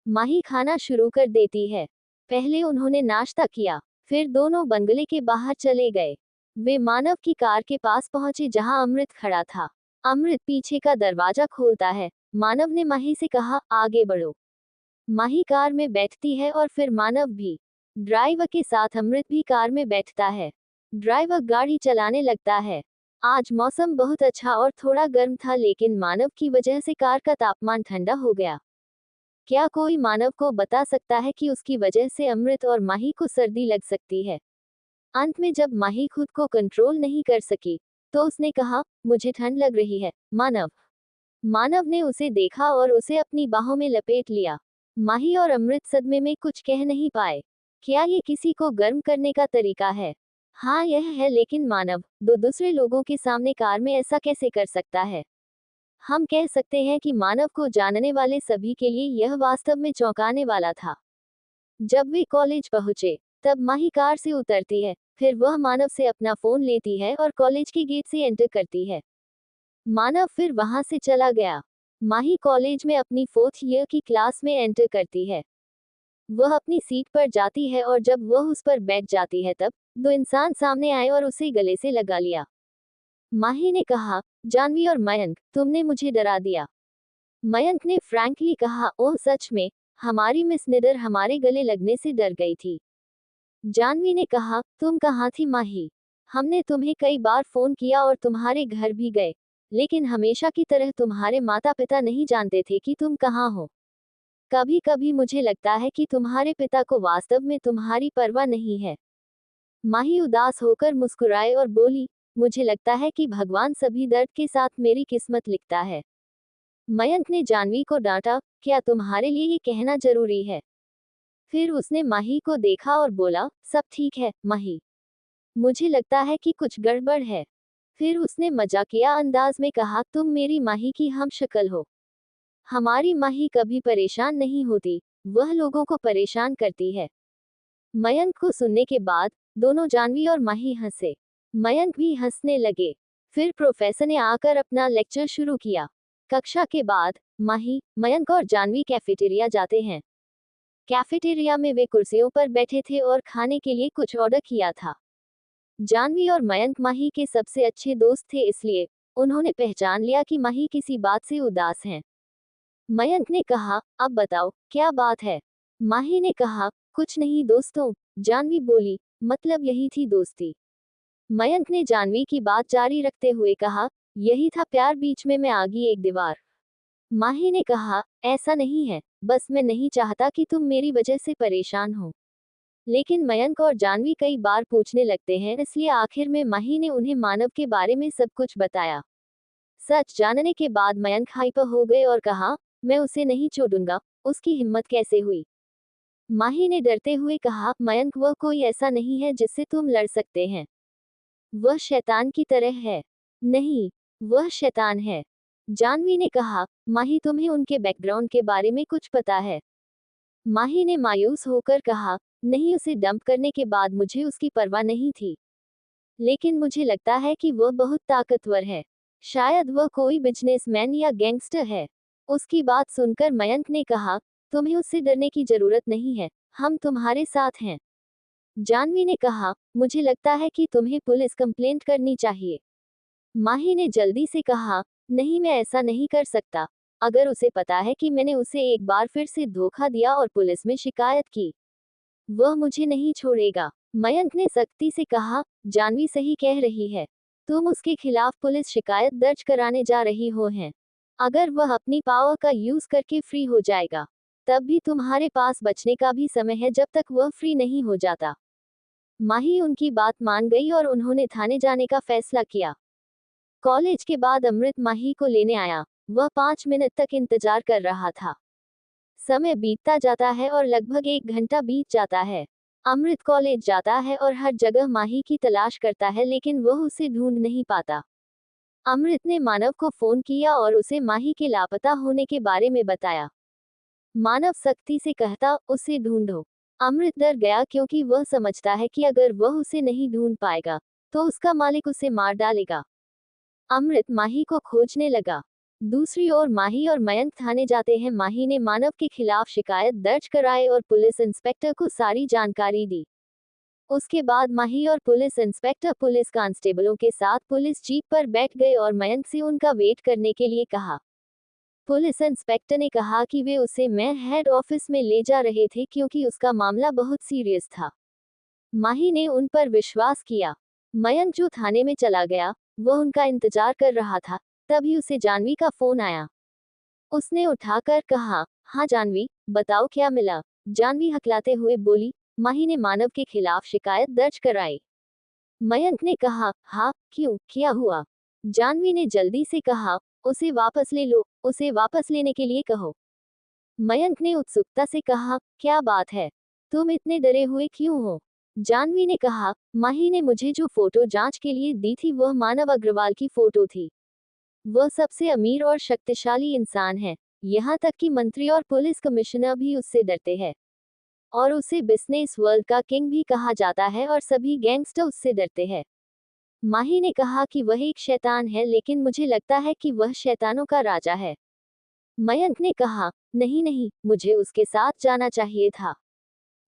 माही खाना शुरू कर देती है। पहले उन्होंने नाश्ता किया, फिर दोनों बंगले के बाहर चले गए। वे मानव की कार के पास पहुंचे जहां अमृत खड़ा था। अमृत पीछे का दरवाजा खोलता है। मानव ने माही से कहा, आगे बढ़ो। माही कार में बैठती है और फिर मानव भी। ड्राइवर के साथ अमृत भी कार में बैठता है। ड्राइवर गाड़ी चलाने लगता है। आज मौसम बहुत अच्छा और थोड़ा गर्म था, लेकिन मानव की वजह से कार का तापमान ठंडा हो गया। क्या कोई मानव को बता सकता है कि उसकी वजह से अमृत और माही को सर्दी लग सकती है? अंत में जब माही खुद को कंट्रोल नहीं कर सकी, तो उसने कहा, मुझे ठंड लग रही है, मानव। मानव ने उसे देखा और उसे अपनी बाहों में लपेट लिया। माही और अमृत सदमे में कुछ कह नहीं पाए। क्या ये किसी को गर्म करने का तरीका है? हाँ यह है, लेकिन मानव दो दूसरे लोगों के सामने कार में ऐसा कैसे कर सकता है? हम कह सकते हैं कि मानव को जानने वाले सभी के लिए यह वास्तव में चौंकाने वाला था। जब वे कॉलेज पहुंचे, तब माही कार से उतरती है, फिर वह मानव से अपना फोन लेती है और कॉलेज के गेट से एंटर करती है। मानव फिर वहां से चला गया। माही कॉलेज में अपनी 4th ईयर की क्लास में एंटर करती है। वह अपनी सीट पर जाती है और जब वह उस पर बैठ जाती है तब दो इंसान सामने आए और उसे गले से लगा लिया। माही ने कहा, जानवी और मयंक, तुमने मुझे डरा दिया। मयंक ने फ्रैंकली कहा, ओह सच में, हमारी मिस निडर हमारे गले लगने से डर गई थी। जानवी ने कहा, तुम कहाँ थी माही? हमने तुम्हें कई बार फोन किया और तुम्हारे घर भी गए, लेकिन हमेशा की तरह तुम्हारे माता पिता नहीं जानते थे कि तुम कहाँ हो। कभी कभी मुझे लगता है कि तुम्हारे पिता को वास्तव में तुम्हारी परवाह नहीं है। माही उदास होकर मुस्कुराए और बोली, मुझे लगता है कि भगवान सभी दर्द के साथ मेरी किस्मत लिखता है। मयंक ने जानवी को डांटा, क्या तुम्हारे लिए ये कहना जरूरी है? फिर उसने माही को देखा और बोला, सब ठीक है माही, मुझे लगता है कि कुछ गड़बड़ है। फिर उसने मजाकिया अंदाज में कहा, तुम मेरी माही की हम शक्ल हो। हमारी माही कभी परेशान नहीं होती, वह लोगों को परेशान करती है। मयंक को सुनने के बाद दोनों जानवी और माही हंसे। मयंक भी हंसने लगे। फिर प्रोफेसर ने आकर अपना लेक्चर शुरू किया। कक्षा के बाद माही, मयंक और जानवी कैफेटेरिया जाते हैं। कैफेटेरिया में वे कुर्सियों पर बैठे थे और खाने के लिए कुछ ऑर्डर किया था। जानवी और मयंक माही के सबसे अच्छे दोस्त थे, इसलिए उन्होंने पहचान लिया कि माही किसी बात से उदास हैं। मयंक ने कहा, अब बताओ क्या बात है? माही ने कहा, कुछ नहीं दोस्तों। जानवी बोली, मतलब यही थी दोस्ती। मयंक ने जानवी की बात जारी रखते हुए कहा, यही था प्यार, बीच में मैं आ गई एक दीवार। माही ने कहा, ऐसा नहीं है, बस मैं नहीं चाहता कि तुम मेरी वजह से परेशान हो। लेकिन मयंक और जानवी कई बार पूछने लगते हैं, इसलिए आखिर में माही ने उन्हें मानव के बारे में सब कुछ बताया। सच जानने के बाद मयंक हाइपर हो गए और कहा, मैं उसे नहीं छोड़ूंगा, उसकी हिम्मत कैसे हुई? माही ने डरते हुए कहा, मयंक वह कोई ऐसा नहीं है जिससे तुम लड़ सकते हैं। वह शैतान की तरह है। नहीं, वह शैतान है। जानवी ने कहा, माही तुम्हें उनके बैकग्राउंड के बारे में कुछ पता है? माही ने मायूस होकर कहा, नहीं, उसे डंप करने के बाद मुझे उसकी परवाह नहीं थी। लेकिन मुझे लगता है कि वह बहुत ताकतवर है। शायद वह कोई बिजनेसमैन या गैंगस्टर है। उसकी बात सुनकर मयंक ने कहा, तुम्हें उससे डरने की जरूरत नहीं है, हम तुम्हारे साथ हैं। जानवी ने कहा, मुझे लगता है कि तुम्हें पुलिस कंप्लेंट करनी चाहिए। माही ने जल्दी से कहा, नहीं, मैं ऐसा नहीं कर सकता। अगर उसे पता है कि मैंने उसे एक बार फिर से धोखा दिया और पुलिस में शिकायत की, वह मुझे नहीं छोड़ेगा। मयंक ने सख्ती से कहा, जानवी सही कह रही है, तुम उसके खिलाफ पुलिस शिकायत दर्ज कराने जा रही हो हैं। अगर वह अपनी पावर का यूज करके फ्री हो जाएगा, तब भी तुम्हारे पास बचने का भी समय है जब तक वह फ्री नहीं हो जाता। माही उनकी बात मान गई और उन्होंने थाने जाने का फैसला किया। कॉलेज के बाद अमृत माही को लेने आया। वह 5 मिनट तक इंतजार कर रहा था। समय बीतता जाता है और लगभग 1 घंटा बीत जाता है। अमृत कॉलेज जाता है और हर जगह माही की तलाश करता है, लेकिन वह उसे ढूंढ नहीं पाता। अमृत ने मानव को फोन किया और उसे माही के लापता होने के बारे में बताया। मानव सख्ती से कहता, उसे ढूंढो। अमृत डर गया क्योंकि वह समझता है कि अगर वह उसे नहीं ढूंढ पाएगा, तो उसका मालिक उसे मार डालेगा। अमृत माही को खोजने लगा। दूसरी ओर माही और मयंक थाने जाते हैं। माही ने मानव के खिलाफ शिकायत दर्ज कराई और पुलिस इंस्पेक्टर को सारी जानकारी दी। उसके बाद माही और पुलिस इंस्पेक्टर पुलिस कांस्टेबलों के साथ पुलिस जीप पर बैठ गए और मयंक से उनका वेट करने के लिए कहा। पुलिस इंस्पेक्टर ने कहा कि वे उसे मैं हेड ऑफिस में ले जा रहे थे क्योंकि उसका मामला बहुत सीरियस था। माही ने उन पर विश्वास किया। मयंक जो थाने में चला गया, वह उनका इंतजार कर रहा था। तभी उसे जानवी का फोन आया। उसने उठाकर कहा, हाँ जानवी, बताओ क्या मिला? जानवी हकलाते हुए बोली, माही ने मानव के खिलाफ शिकायत दर्ज कराई। मयंक ने कहा, हाँ, क्यों, क्या हुआ? जानवी ने जल्दी से कहा, उसे वापस ले लो, उसे वापस लेने के लिए कहो। मयंक ने उत्सुकता से कहा, क्या बात है? तुम इतने डरे हुए क्यों हो? जानवी ने कहा, माही ने मुझे जो फोटो जांच के लिए दी थी वह मानव अग्रवाल की फोटो थी। वह सबसे अमीर और शक्तिशाली इंसान है। यहाँ तक कि मंत्री और पुलिस कमिश्नर भी उससे डरते हैं। और उसे बिजनेस वर्ल्ड का किंग भी कहा जाता है और सभी गैंगस्टर उससे डरते हैं। माही ने कहा कि वह एक शैतान है, लेकिन मुझे लगता है कि वह शैतानों का राजा है। मयंक ने कहा, नहीं नहीं, मुझे उसके साथ जाना चाहिए था।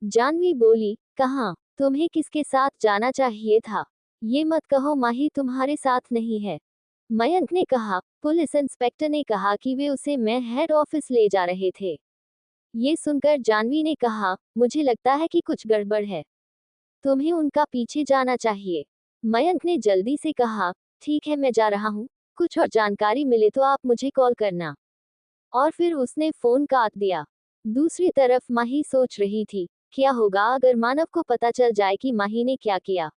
जानवी बोली, कहाँ? तुम्हें किसके साथ जाना चाहिए था? ये मत कहो माही तुम्हारे साथ नहीं है। मयंक ने कहा, पुलिस इंस्पेक्टर ने कहा कि वे उसे मैं हेड ऑफिस ले जा रहे थे। ये सुनकर जानवी ने कहा, मुझे लगता है कि कुछ गड़बड़ है। तुम्हें उनका पीछे जाना चाहिए। मयंक ने जल्दी से कहा, ठीक है मैं जा रहा हूँ, कुछ और जानकारी मिले तो आप मुझे कॉल करना। और फिर उसने फोन काट दिया। दूसरी तरफ माही सोच रही थी, क्या होगा अगर मानव को पता चल जाए कि माही ने क्या किया।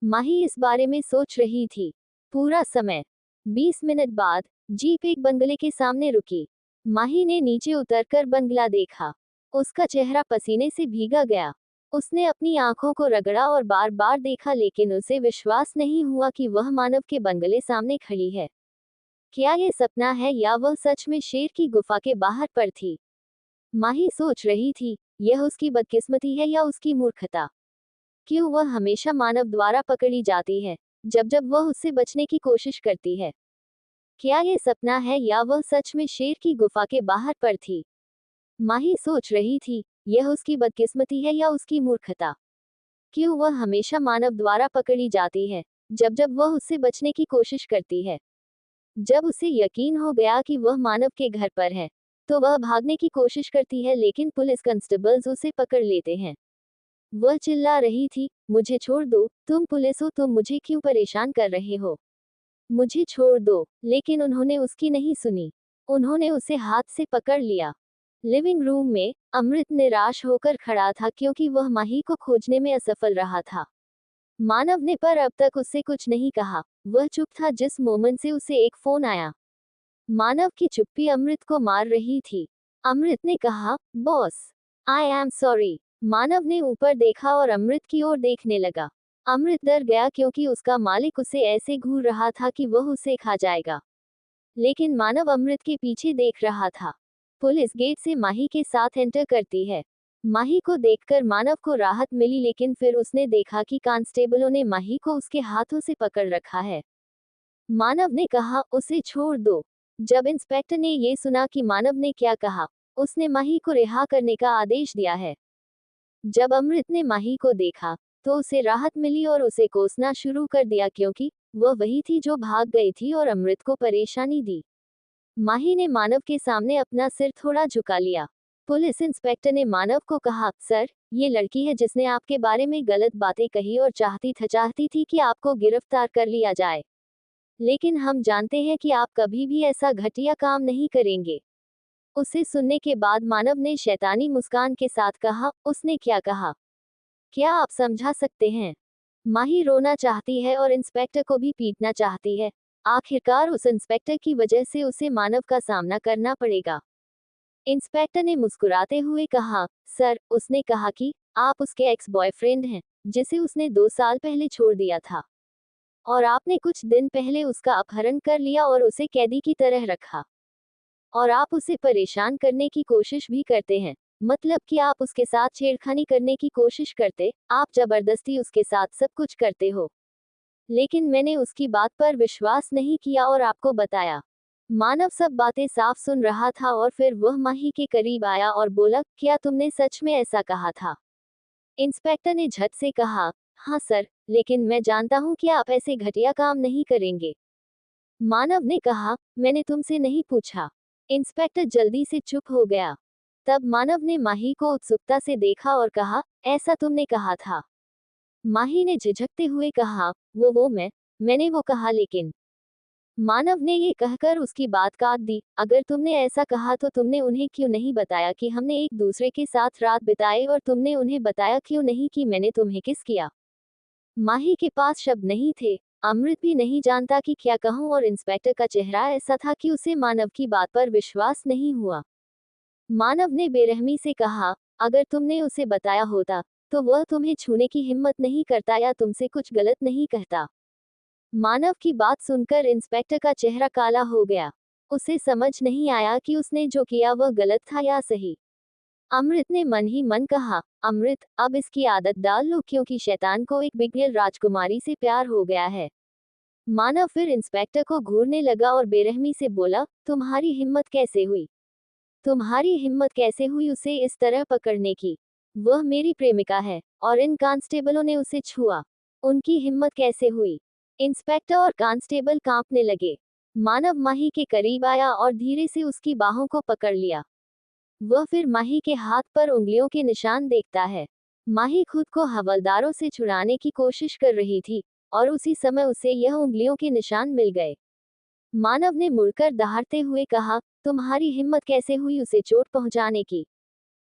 माही इस बारे में सोच रही थी। पूरा समय 20 मिनट बाद जीप एक बंगले के सामने रुकी। माही ने नीचे उतरकर बंगला देखा। उसका चेहरा पसीने से भीगा गया। उसने अपनी आंखों को रगड़ा और बार बार देखा, लेकिन उसे विश्वास नहीं हुआ कि वह मानव के बंगले सामने खड़ी है। क्या ये सपना है या वह सच में शेर की गुफा के बाहर पर थी? माही सोच रही थी, यह उसकी बदकिस्मती है या उसकी मूर्खता? क्यों वह हमेशा मानव द्वारा पकड़ी जाती है, जब जब वह उससे बचने की कोशिश करती है? क्या ये सपना है या वह सच में शेर की गुफा के बाहर पर थी? माही सोच रही थी, यह उसकी बदकिस्मती है या उसकी मूर्खता? क्यों वह हमेशा मानव द्वारा पकड़ी जाती है, जब जब वह उससे बचने की कोशिश करती है? जब उसे यकीन हो गया कि वह मानव के घर पर है, तो वह भागने की कोशिश करती है, लेकिन पुलिस कांस्टेबल्स उसे पकड़ लेते हैं। वह चिल्ला रही थी, मुझे छोड़ दो, तुम पुलिस हो, तुम मुझे क्यों परेशान कर रहे हो? मुझे छोड़ दो। लेकिन उन्होंने उसकी नहीं सुनी। उन्होंने उसे हाथ से पकड़ लिया। लिविंग रूम में अमृत निराश होकर खड़ा था, क्योंकि वह माही को खोजने में असफल रहा था। मानव ने पर अब तक उससे कुछ नहीं कहा। वह चुप था जिस मोमेंट से उसे एक फोन आया। मानव की चुप्पी अमृत को मार रही थी। अमृत ने कहा, बॉस, आई एम सॉरी। मानव ने ऊपर देखा और अमृत की ओर देखने लगा। अमृत डर गया, क्योंकि उसका मालिक उसे ऐसे घूर रहा था कि वह उसे खा जाएगा। लेकिन मानव अमृत के पीछे देख रहा था। पुलिस गेट से माही के साथ एंटर करती है। माही को देखकर मानव को राहत मिली, लेकिन फिर उसने देखा कि कांस्टेबलों ने माही को उसके हाथों से पकड़ रखा है। मानव ने कहा, उसे छोड़ दो। जब इंस्पेक्टर ने ये सुना कि मानव ने क्या कहा, उसने माही को रिहा करने का आदेश दिया है। जब अमृत ने माही को देखा, तो उसे राहत मिली और उसे कोसना शुरू कर दिया, क्योंकि वह वही थी जो भाग गई थी और अमृत को परेशानी दी। माही ने मानव के सामने अपना सिर थोड़ा झुका लिया। पुलिस इंस्पेक्टर ने मानव को कहा, सर, ये लड़की है जिसने आपके बारे में गलत बातें कही और चाहती थी कि आपको गिरफ्तार कर लिया जाए। लेकिन हम जानते हैं कि आप कभी भी ऐसा घटिया काम नहीं करेंगे। उसे सुनने के बाद मानव ने शैतानी मुस्कान के साथ कहा, उसने क्या कहा? क्या आप समझा सकते हैं? माही रोना चाहती है और इंस्पेक्टर को भी पीटना चाहती है। आखिरकार उस इंस्पेक्टर की वजह से उसे मानव का सामना करना पड़ेगा। इंस्पेक्टर ने मुस्कुराते हुए कहा, सर, उसने कहा कि आप उसके एक्स बॉयफ्रेंड हैं, जिसे उसने 2 साल पहले छोड़ दिया था। और आपने कुछ दिन पहले उसका अपहरण कर लिया और उसे कैदी की तरह रखा। और आप उसे परेशान करने की कोशिश भी करते हैं। मतलब कि आप उसके साथ छेड़खानी करने की कोशिश करते, आप जबरदस्ती उसके साथ सब कुछ करते हो। लेकिन मैंने उसकी बात पर विश्वास नहीं किया और आपको बताया। मानव सब बातें साफ सुन रहा था और फिर वह माही के करीब आया और बोला, क्या तुमने सच में ऐसा कहा था? इंस्पेक्टर ने झट से कहा, हाँ सर, लेकिन मैं जानता हूँ कि आप ऐसे घटिया काम नहीं करेंगे। मानव ने कहा, मैंने तुमसे नहीं पूछा। इंस्पेक्टर जल्दी से चुप हो गया। तब मानव ने माही को उत्सुकता से देखा और कहा, ऐसा तुमने कहा था? माही ने झिझकते हुए कहा, मैंने वो कहा, लेकिन। मानव ने ये कहकर उसकी बात काट दी, अगर तुमने ऐसा कहा तो तुमने उन्हें क्यों नहीं बताया कि हमने एक दूसरे के साथ रात बिताई, और तुमने उन्हें बताया क्यों नहीं कि मैंने तुम्हें किस किया? माही के पास शब्द नहीं थे। अमृत भी नहीं जानता कि क्या कहूं, और इंस्पेक्टर का चेहरा ऐसा था कि उसे मानव की बात पर विश्वास नहीं हुआ। मानव ने बेरहमी से कहा, अगर तुमने उसे बताया होता तो वह तुम्हें छूने की हिम्मत नहीं करता या तुमसे कुछ गलत नहीं कहता। मानव की बात सुनकर इंस्पेक्टर का चेहरा काला हो गया। उसे समझ नहीं आया कि उसने जो किया वह गलत था या सही। अमृत ने मन ही मन कहा, अमृत, अब इसकी आदत डाल लो क्योंकि शैतान को एक बिगड़ेल राजकुमारी से प्यार हो गया है। मानव फिर इंस्पेक्टर को घूरने लगा और बेरहमी से बोला, तुम्हारी हिम्मत कैसे हुई? तुम्हारी हिम्मत कैसे हुई उसे इस तरह पकड़ने की? वह मेरी प्रेमिका है, और इन कांस्टेबलों ने उसे छुआ। उनकी हिम्मत कैसे हुई? इंस्पेक्टर और कांस्टेबल कांपने लगे। मानव माही के करीब आया और धीरे से उसकी बाहों को पकड़ लिया। वह फिर माही के हाथ पर उंगलियों के निशान देखता है। माही खुद को हवलदारों से छुड़ाने की कोशिश कर रही थी, और उसी समय उसे यह उंगलियों के निशान मिल गए। मानव ने मुड़कर दहाड़ते हुए कहा, तुम्हारी हिम्मत कैसे हुई उसे चोट पहुंचाने की?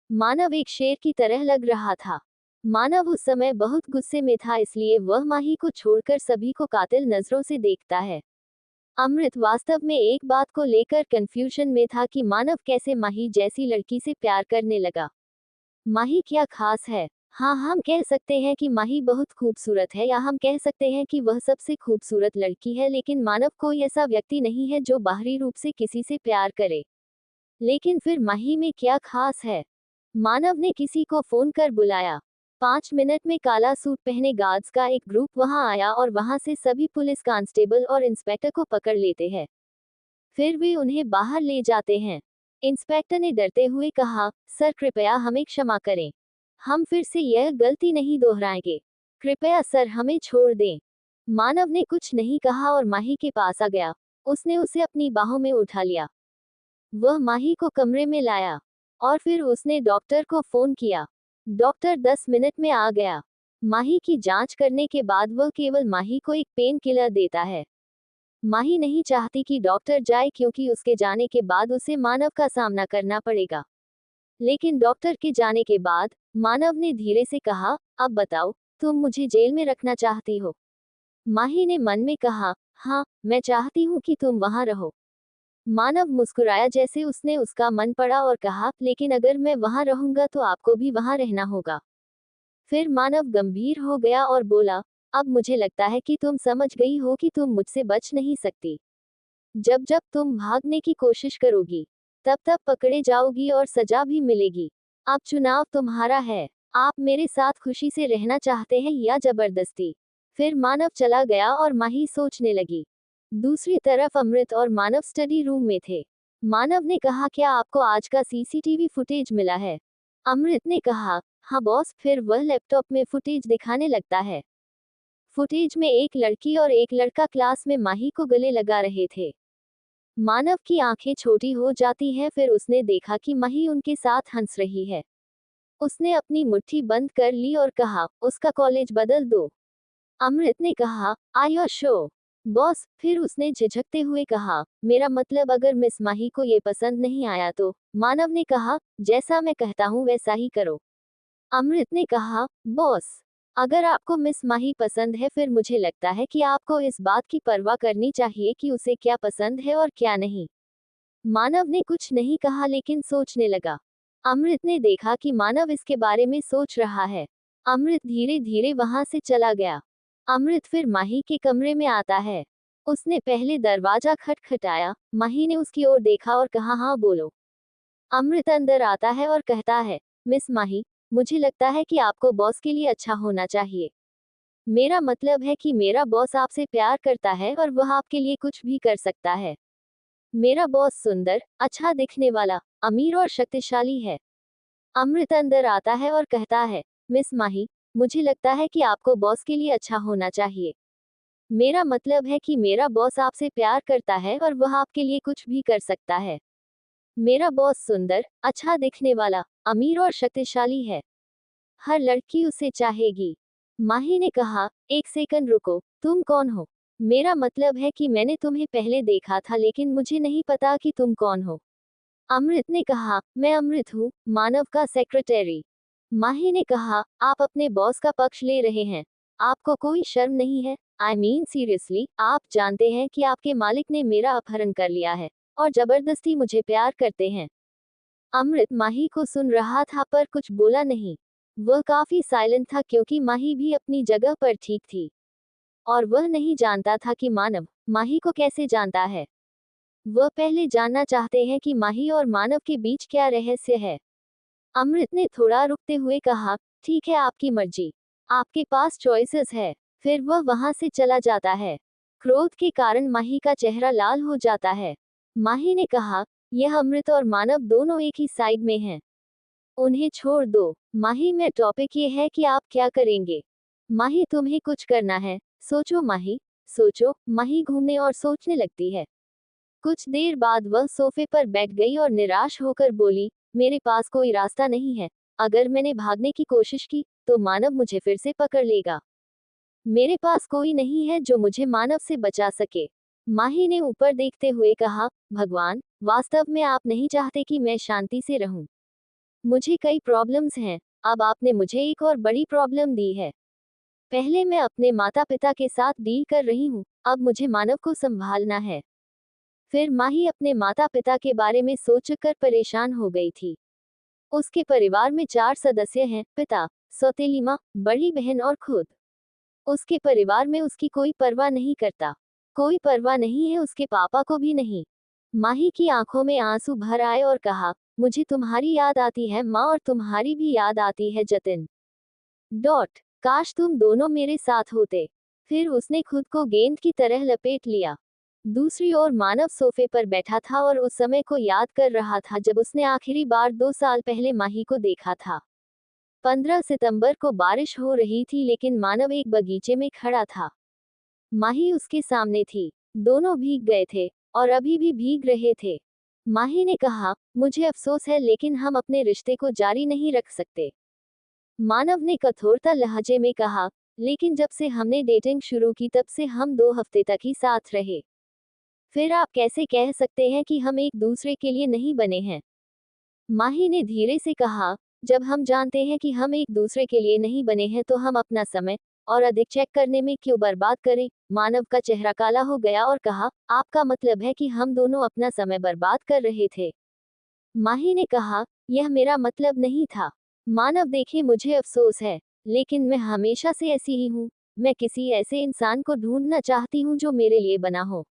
मानव एक शेर की तरह लग रहा था। मानव उस समय बहुत गुस्से में था, इसलिए वह माही को छोड़कर सभी को कातिल नजरों से देखता है। अमृत वास्तव में एक बात को लेकर कंफ्यूजन में था कि मानव कैसे माही जैसी लड़की से प्यार करने लगा। माही क्या खास है? हाँ, हम कह सकते हैं कि माही बहुत खूबसूरत है, या हम कह सकते हैं कि वह सबसे खूबसूरत लड़की है, लेकिन मानव कोई ऐसा व्यक्ति नहीं है जो बाहरी रूप से किसी से प्यार करे। लेकिन फिर माही में क्या खास है? मानव ने किसी को फोन कर बुलाया। 5 मिनट में काला सूट पहने गार्ड्स का एक ग्रुप वहां आया और वहां से सभी पुलिस कांस्टेबल और इंस्पेक्टर को पकड़ लेते हैं। फिर वे उन्हें बाहर ले जाते हैं। इंस्पेक्टर ने डरते हुए कहा, सर कृपया हमें क्षमा करें। हम फिर से यह गलती नहीं दोहराएंगे। कृपया सर हमें छोड़ दें। मानव ने कुछ नहीं कहा और माही के पास आ गया। उसने उसे अपनी बाहों में उठा लिया। वह माही को कमरे में लाया और फिर उसने डॉक्टर को फोन किया। डॉक्टर 10 मिनट में आ गया। माही की जांच करने के बाद वह केवल माही को एक पेन किलर देता है। माही नहीं चाहती कि डॉक्टर जाए क्योंकि उसके जाने के बाद उसे मानव का सामना करना पड़ेगा। लेकिन डॉक्टर के जाने के बाद मानव ने धीरे से कहा, अब बताओ, तुम मुझे जेल में रखना चाहती हो? माही ने मन में कहा, हाँ, मैं चाहती हूँ कि तुम वहां रहो। मानव मुस्कुराया जैसे उसने उसका मन पड़ा और कहा, लेकिन अगर मैं वहां रहूंगा तो आपको भी वहां रहना होगा। फिर मानव गंभीर हो गया और बोला, अब मुझे लगता है कि तुम समझ गई हो कि तुम मुझसे बच नहीं सकती। जब जब तुम भागने की कोशिश करोगी, तब तब पकड़े जाओगी और सजा भी मिलेगी। अब चुनाव तुम्हारा है। आप मेरे साथ खुशी से रहना चाहते हैं या जबरदस्ती? फिर मानव चला गया और माही सोचने लगी। दूसरी तरफ अमृत और मानव स्टडी रूम में थे। मानव ने कहा, क्या आपको आज का सीसीटीवी फुटेज मिला है? अमृत ने कहा, हाँ बॉस। फिर वह लैपटॉप में फुटेज दिखाने लगता है। फुटेज में एक लड़की और एक लड़का क्लास में माही को गले लगा रहे थे। मानव की आंखें छोटी हो जाती हैं, फिर उसने देखा कि माही उनके साथ हंस रही है। उसने अपनी मुट्ठी बंद कर ली और कहा, उसका कॉलेज बदल दो। अमृत ने कहा, आर श्योर बॉस? फिर उसने झिझकते हुए कहा, मेरा मतलब अगर मिस माही को ये पसंद नहीं आया तो? मानव ने कहा, जैसा मैं कहता हूँ वैसा ही करो। अमृत ने कहा, बॉस, अगर आपको मिस माही पसंद है फिर मुझे लगता है कि आपको इस बात की परवाह करनी चाहिए कि उसे क्या पसंद है और क्या नहीं। मानव ने कुछ नहीं कहा लेकिन सोचने लगा। अमृत ने देखा कि मानव इसके बारे में सोच रहा है। अमृत धीरे धीरे वहां से चला गया। अमृत फिर माही के कमरे में आता है। उसने पहले दरवाजा खटखटाया। माही ने उसकी ओर देखा और कहा, हाँ बोलो। अमृत अंदर आता है और कहता है, मिस माही, मुझे लगता है कि आपको बॉस के लिए अच्छा होना चाहिए। मेरा मतलब है कि मेरा बॉस आपसे प्यार करता है और वह आपके लिए कुछ भी कर सकता है। मेरा बॉस सुंदर, अच्छा दिखने वाला, अमीर और शक्तिशाली है। अमृत अंदर आता है और कहता है, मिस माही, मुझे लगता है कि आपको बॉस के लिए अच्छा होना चाहिए। मेरा मतलब है कि मेरा बॉस आपसे प्यार करता है और वह आपके लिए कुछ भी कर सकता है। मेरा बॉस सुंदर, अच्छा दिखने वाला, अमीर और शक्तिशाली है। हर लड़की उसे चाहेगी। माही ने कहा, एक सेकंड रुको, तुम कौन हो? मेरा मतलब है कि मैंने तुम्हें पहले देखा था लेकिन मुझे नहीं पता कि तुम कौन हो। अमृत ने कहा, मैं अमृत हूँ, मानव का सेक्रेटरी। माही ने कहा, आप अपने बॉस का पक्ष ले रहे हैं। आपको कोई शर्म नहीं है? आई मीन सीरियसली, आप जानते हैं कि आपके मालिक ने मेरा अपहरण कर लिया है और जबरदस्ती मुझे प्यार करते हैं। अमृत माही को सुन रहा था पर कुछ बोला नहीं। वह काफी साइलेंट था क्योंकि माही भी अपनी जगह पर ठीक थी। और वह नहीं जानता था कि मानव माही को कैसे जानता है। वह पहले जानना चाहते हैं कि माही और मानव के बीच क्या रहस्य है। अमृत ने थोड़ा रुकते हुए कहा, ठीक है, आपकी मर्जी। आपके पास चॉइसेस है। फिर वह वहां से चला जाता है। क्रोध के कारण माही का चेहरा लाल हो जाता है। माही ने कहा, यह अमृत और मानव दोनों एक ही साइड में हैं। उन्हें छोड़ दो। माही, में टॉपिक ये है कि आप क्या करेंगे। माही, तुम्हें कुछ करना है। सोचो माही, सोचो। माही घूमने और सोचने लगती है। कुछ देर बाद वह सोफे पर बैठ गई और निराश होकर बोली, मेरे पास कोई रास्ता नहीं है। अगर मैंने भागने की कोशिश की तो मानव मुझे फिर से पकड़ लेगा। मेरे पास कोई नहीं है जो मुझे मानव से बचा सके। माही ने ऊपर देखते हुए कहा, भगवान, वास्तव में आप नहीं चाहते कि मैं शांति से रहूं। मुझे कई प्रॉब्लम्स हैं। अब आपने मुझे एक और बड़ी प्रॉब्लम दी है। पहले मैं अपने माता पिता के साथ डील कर रही हूँ, अब मुझे मानव को संभालना है। फिर माही अपने माता पिता के बारे में सोचकर परेशान हो गई थी। उसके परिवार में 4 सदस्य हैं, पिता, सौतेली माँ, बड़ी बहन और खुद। उसके परिवार में उसकी कोई परवाह नहीं करता। कोई परवाह नहीं है उसके पापा को भी नहीं। माही की आंखों में आंसू भर आए और कहा, मुझे तुम्हारी याद आती है माँ, और तुम्हारी भी याद आती है जतिन। डॉट, काश तुम दोनों मेरे साथ होते। फिर उसने खुद को गेंद की तरह लपेट लिया। दूसरी ओर मानव सोफे पर बैठा था और उस समय को याद कर रहा था जब उसने आखिरी बार 2 साल पहले माही को देखा था। 15 सितंबर को बारिश हो रही थी लेकिन मानव एक बगीचे में खड़ा था। माही उसके सामने थी। दोनों भीग गए थे और अभी भी भीग रहे थे। माही ने कहा, मुझे अफसोस है लेकिन हम अपने रिश्ते को जारी नहीं रख सकते। मानव ने कठोरता लहजे में कहा, लेकिन जब से हमने डेटिंग शुरू की तब से हम 2 हफ्ते तक ही साथ रहे। फिर आप कैसे कह सकते हैं कि हम एक दूसरे के लिए नहीं बने हैं। माही ने धीरे से कहा, जब हम जानते हैं कि हम एक दूसरे के लिए नहीं बने हैं तो हम अपना समय और अधिक चेक करने में क्यों बर्बाद करें। मानव का चेहरा काला हो गया और कहा, आपका मतलब है कि हम दोनों अपना समय बर्बाद कर रहे थे। माही ने कहा, यह मेरा मतलब नहीं था। मानव, देखे, मुझे अफसोस है, लेकिन मैं हमेशा से ऐसी ही हूँ। मैं किसी ऐसे इंसान को ढूंढना चाहती हूँ जो मेरे लिए बना हो।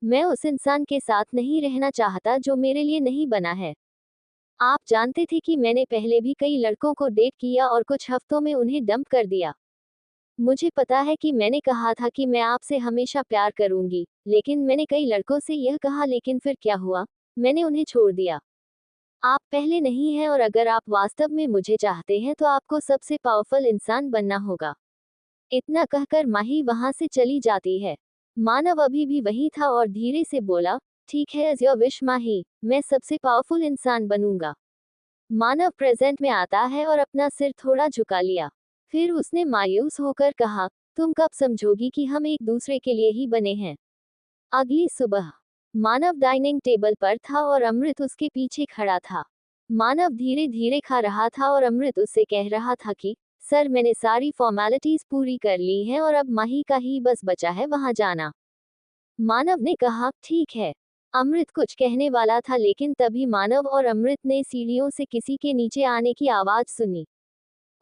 मैं उस इंसान के साथ नहीं रहना चाहता जो मेरे लिए नहीं बना है। आप जानते थे कि मैंने पहले भी कई लड़कों को डेट किया और कुछ हफ्तों में उन्हें डंप कर दिया। मुझे पता है कि मैंने कहा था कि मैं आपसे हमेशा प्यार करूंगी, लेकिन मैंने कई लड़कों से यह कहा, लेकिन फिर क्या हुआ, मैंने उन्हें छोड़ दिया। आप पहले नहीं हैं और अगर आप वास्तव में मुझे चाहते हैं तो आपको सबसे पावरफुल इंसान बनना होगा। इतना कहकर माही वहां से चली जाती है। मानव अभी भी वही था और धीरे से बोला, ठीक है, एज योर विश माही, मैं सबसे पावरफुल इंसान बनूंगा। मानव प्रेजेंट में आता है और अपना सिर थोड़ा झुका लिया। फिर उसने मायूस होकर कहा, तुम कब समझोगी कि हम एक दूसरे के लिए ही बने हैं। अगली सुबह मानव डाइनिंग टेबल पर था और अमृत उसके पीछे खड़ा था। मानव धीरे धीरे खा रहा था और अमृत उससे कह रहा था कि सर, मैंने सारी फॉर्मेलिटीज पूरी कर ली हैं और अब माही का ही बस बचा है वहां जाना। मानव ने कहा, ठीक है। अमृत कुछ कहने वाला था लेकिन तभी मानव और अमृत ने सीढ़ियों से किसी के नीचे आने की आवाज सुनी।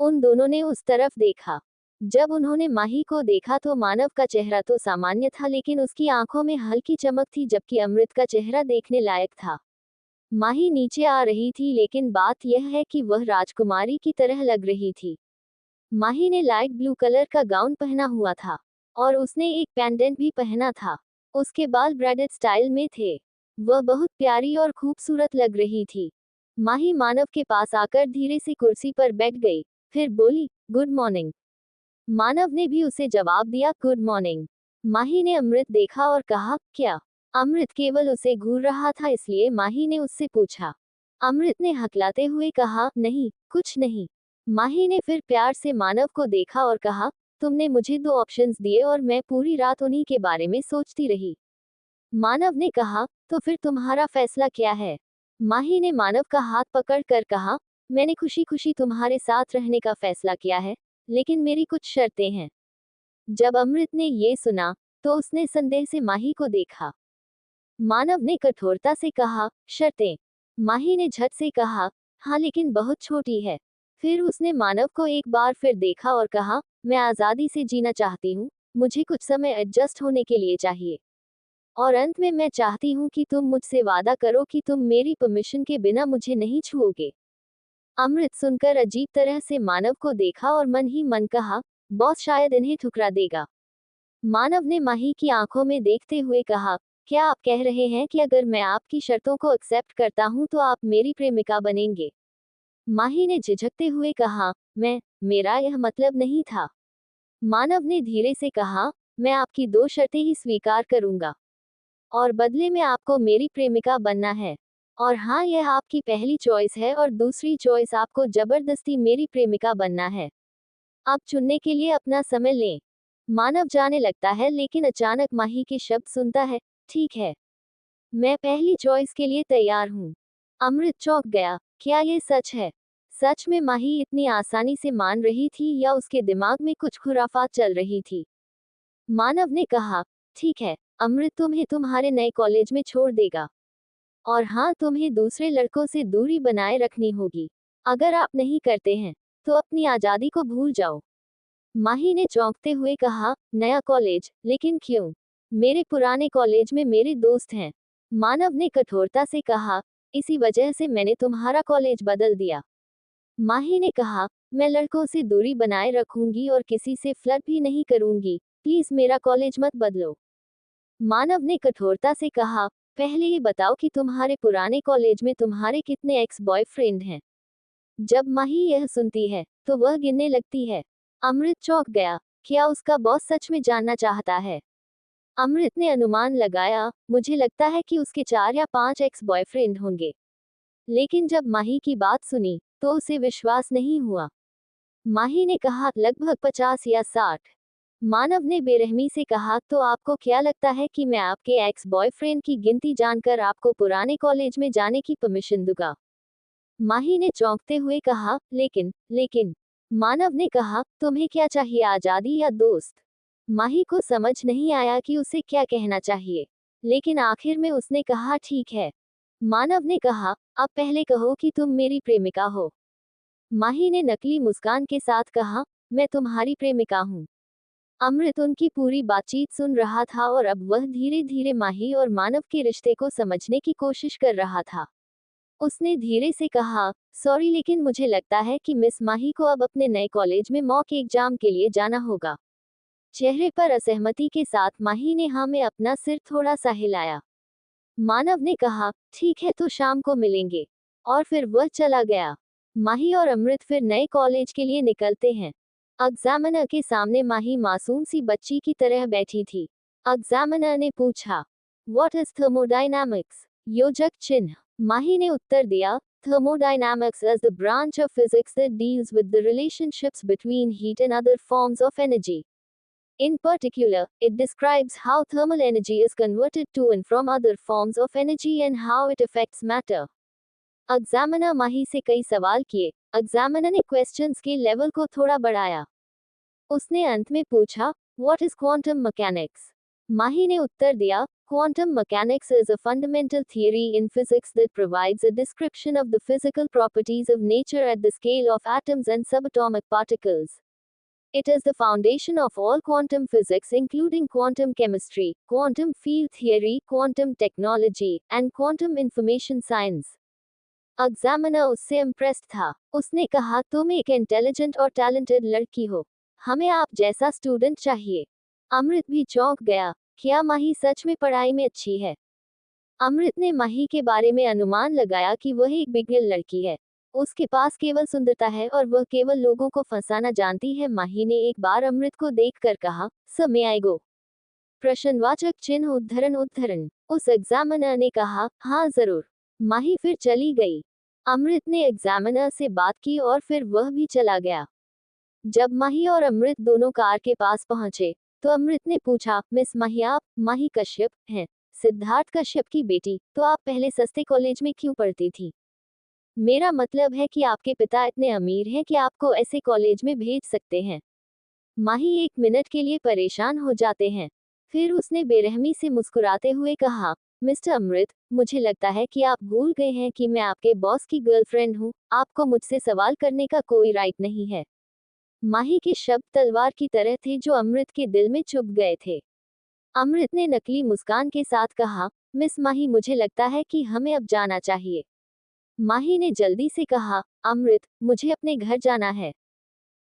उन दोनों ने उस तरफ देखा। जब उन्होंने माही को देखा तो मानव का चेहरा तो सामान्य था लेकिन उसकी आंखों में हल्की चमक थी, जबकि अमृत का चेहरा देखने लायक था। माही नीचे आ रही थी लेकिन बात यह है कि वह राजकुमारी की तरह लग रही थी। माही ने लाइट ब्लू कलर का गाउन पहना हुआ था और उसने एक पेंडेंट भी पहना था। उसके बाल ब्राइडल स्टाइल में थे। वह बहुत प्यारी और खूबसूरत लग रही थी। माही मानव के पास आकर धीरे से कुर्सी पर बैठ गई, फिर बोली, गुड मॉर्निंग। मानव ने भी उसे जवाब दिया, गुड मॉर्निंग। माही ने अमृत देखा और कहा, क्या। अमृत केवल उसे घूर रहा था, इसलिए माही ने उससे पूछा। अमृत ने हकलाते हुए कहा, नहीं, कुछ नहीं। माही ने फिर प्यार से मानव को देखा और कहा, तुमने मुझे 2 ऑप्शंस दिए और मैं पूरी रात उन्हीं के बारे में सोचती रही। मानव ने कहा, तो फिर तुम्हारा फैसला क्या है। माही ने मानव का हाथ पकड़ कर कहा, मैंने खुशी खुशी तुम्हारे साथ रहने का फैसला किया है, लेकिन मेरी कुछ शर्तें हैं। जब अमृत ने ये सुना तो उसने संदेह से माही को देखा। मानव ने कठोरता से कहा, शर्तें। माही ने झट से कहा, हाँ लेकिन बहुत छोटी है। फिर उसने मानव को एक बार फिर देखा और कहा, मैं आज़ादी से जीना चाहती हूँ, मुझे कुछ समय एडजस्ट होने के लिए चाहिए। और अंत में मैं चाहती हूँ कि तुम मुझसे वादा करो कि तुम मेरी परमिशन के बिना मुझे नहीं छुओगे। अमृत सुनकर अजीब तरह से मानव को देखा और मन ही मन कहा, बॉस शायद इन्हें ठुकरा देगा। मानव ने माही की आंखों में देखते हुए कहा, क्या आप कह रहे हैं कि अगर मैं आपकी शर्तों को एक्सेप्ट करता हूं तो आप मेरी प्रेमिका बनेंगे? माही ने झिझकते हुए कहा, मेरा यह मतलब नहीं था। मानव ने धीरे से कहा, मैं आपकी दो शर्तें ही स्वीकार करूंगा और बदले में आपको मेरी प्रेमिका बनना है। और हाँ, यह आपकी पहली चॉइस है और दूसरी चॉइस आपको जबरदस्ती मेरी प्रेमिका बनना है। आप चुनने के लिए अपना समय लें। मानव जाने लगता है लेकिन अचानक माही के शब्द सुनता है, ठीक है, मैं पहली चॉइस के लिए तैयार हूँ। अमृत चौंक गया, क्या ये सच है? सच में माही इतनी आसानी से मान रही थी या उसके दिमाग में कुछ खुराफात चल रही थी? मानव ने कहा, ठीक है, अमृत तुम्हें तुम्हारे नए कॉलेज में छोड़ देगा। और हाँ, तुम्हें दूसरे लड़कों से दूरी बनाए रखनी होगी। अगर आप नहीं करते हैं, तो अपनी आज़ादी को भूल जाओ। माही ने चौंकते हुए कहा, नया कॉलेज, लेकिन क्यों? मेरे पुराने कॉलेज में मेरे दोस्त हैं। मानव ने कठोरता से कहा, इसी वजह से मैंने तुम्हारा कॉलेज बदल दिया। माही ने कहा, मैं लड़कों से दूरी बनाए रखूंगी और किसी से फ्लर्ट भी नहीं करूंगी, प्लीज मेरा कॉलेज मत बदलो। मानव ने कठोरता से कहा, पहले ये बताओ कि तुम्हारे पुराने कॉलेज में तुम्हारे कितने एक्स बॉयफ्रेंड हैं? जब माही यह सुनती है, तो वह गिनने लगती है। अमृत चौंक गया, क्या उसका बॉस सच में जानना चाहता है? अमृत ने अनुमान लगाया, मुझे लगता है कि उसके 4 या 5 एक्स बॉयफ्रेंड होंगे। लेकिन जब माही की बात सुनी, तो उसे विश्वास नहीं हुआ। माही ने कहा, लगभग 50 या 60। मानव ने बेरहमी से कहा, तो आपको क्या लगता है कि मैं आपके एक्स बॉयफ्रेंड की गिनती जानकर आपको पुराने कॉलेज में जाने की परमिशन दूंगा? माही ने चौंकते हुए कहा, लेकिन मानव ने कहा, तुम्हें क्या चाहिए, आजादी या दोस्त? माही को समझ नहीं आया कि उसे क्या कहना चाहिए, लेकिन आखिर में उसने कहा, ठीक है। मानव ने कहा, अब पहले कहो कि तुम मेरी प्रेमिका हो। माही ने नकली मुस्कान के साथ कहा, मैं तुम्हारी प्रेमिका हूँ। अमृत उनकी पूरी बातचीत सुन रहा था और अब वह धीरे धीरे माही और मानव के रिश्ते को समझने की कोशिश कर रहा था। उसने धीरे से कहा, सॉरी लेकिन मुझे लगता है कि मिस माही को अब अपने नए कॉलेज में मॉक एग्जाम के लिए जाना होगा। चेहरे पर असहमति के साथ माही ने हाँ में अपना सिर थोड़ा सा हिलाया। मानव ने कहा, ठीक है, तो शाम को मिलेंगे। और फिर वह चला गया। माही और अमृत फिर नए कॉलेज के लिए निकलते हैं। एग्जामिनर के सामने माही मासूम सी बच्ची की तरह बैठी थी। एग्जामिनर ने पूछा, व्हाट इज थर्मोडायनामिक्स? योजक चिन्ह। माही ने उत्तर दिया, thermodynamics is the branch of physics that deals with the relationships between heat and other forms of energy. In particular, it describes how thermal energy is converted to and from other forms of energy and how it affects matter. Examiner Mahi से कई सवाल किए। Examiner ने questions के level को थोड़ा बढ़ाया। उसने अंत में पूछा, व्हाट इज क्वांटम मैकेनिक्स? माही ने उत्तर दिया, quantum mechanics is a fundamental theory in physics that provides a description of the physical properties of nature at the scale of atoms and subatomic particles. It is the foundation of all quantum physics including quantum chemistry, quantum field theory, quantum technology, and quantum information science. Examiner उससे impressed था। उसने कहा, तुम एक intelligent और talented लड़की हो, हमें आप जैसा स्टूडेंट चाहिए। अमृत भी चौंक गया, क्या माही सच में पढ़ाई में अच्छी है? अमृत ने माही के बारे में अनुमान लगाया कि वह एक बिगड़ल लड़की है। उसके पास केवल सुंदरता है और वह केवल लोगों को फंसाना जानती है। माही ने एक बार अमृत को देखकर कहा, सर मे आई गो? प्रश्नवाचक चिन्ह उद्धरण उद्धरण। उस एग्जामिनर ने कहा, हाँ जरूर। माही फिर चली गई। अमृत ने एग्जामिनर से बात की और फिर वह भी चला गया। जब माही और अमृत दोनों कार के पास पहुंचे, तो अमृत ने पूछा, मिस माही, आप माही कश्यप हैं, सिद्धार्थ कश्यप की बेटी, तो आप पहले सस्ते कॉलेज में क्यों पढ़ती थी? मेरा मतलब है कि आपके पिता इतने अमीर हैं कि आपको ऐसे कॉलेज में भेज सकते हैं। माही 1 मिनट के लिए परेशान हो जाते हैं। फिर उसने बेरहमी से मुस्कुराते हुए कहा, मिस्टर अमृत, मुझे लगता है कि आप भूल गए हैं कि मैं आपके बॉस की गर्लफ्रेंड हूँ, आपको मुझसे सवाल करने का कोई राइट नहीं है। माही के शब्द तलवार की तरह थे जो अमृत के दिल में चुभ गए थे। अमृत ने नकली मुस्कान के साथ कहा, मिस माही, मुझे लगता है कि हमें अब जाना चाहिए। माही ने जल्दी से कहा, अमृत, मुझे अपने घर जाना है।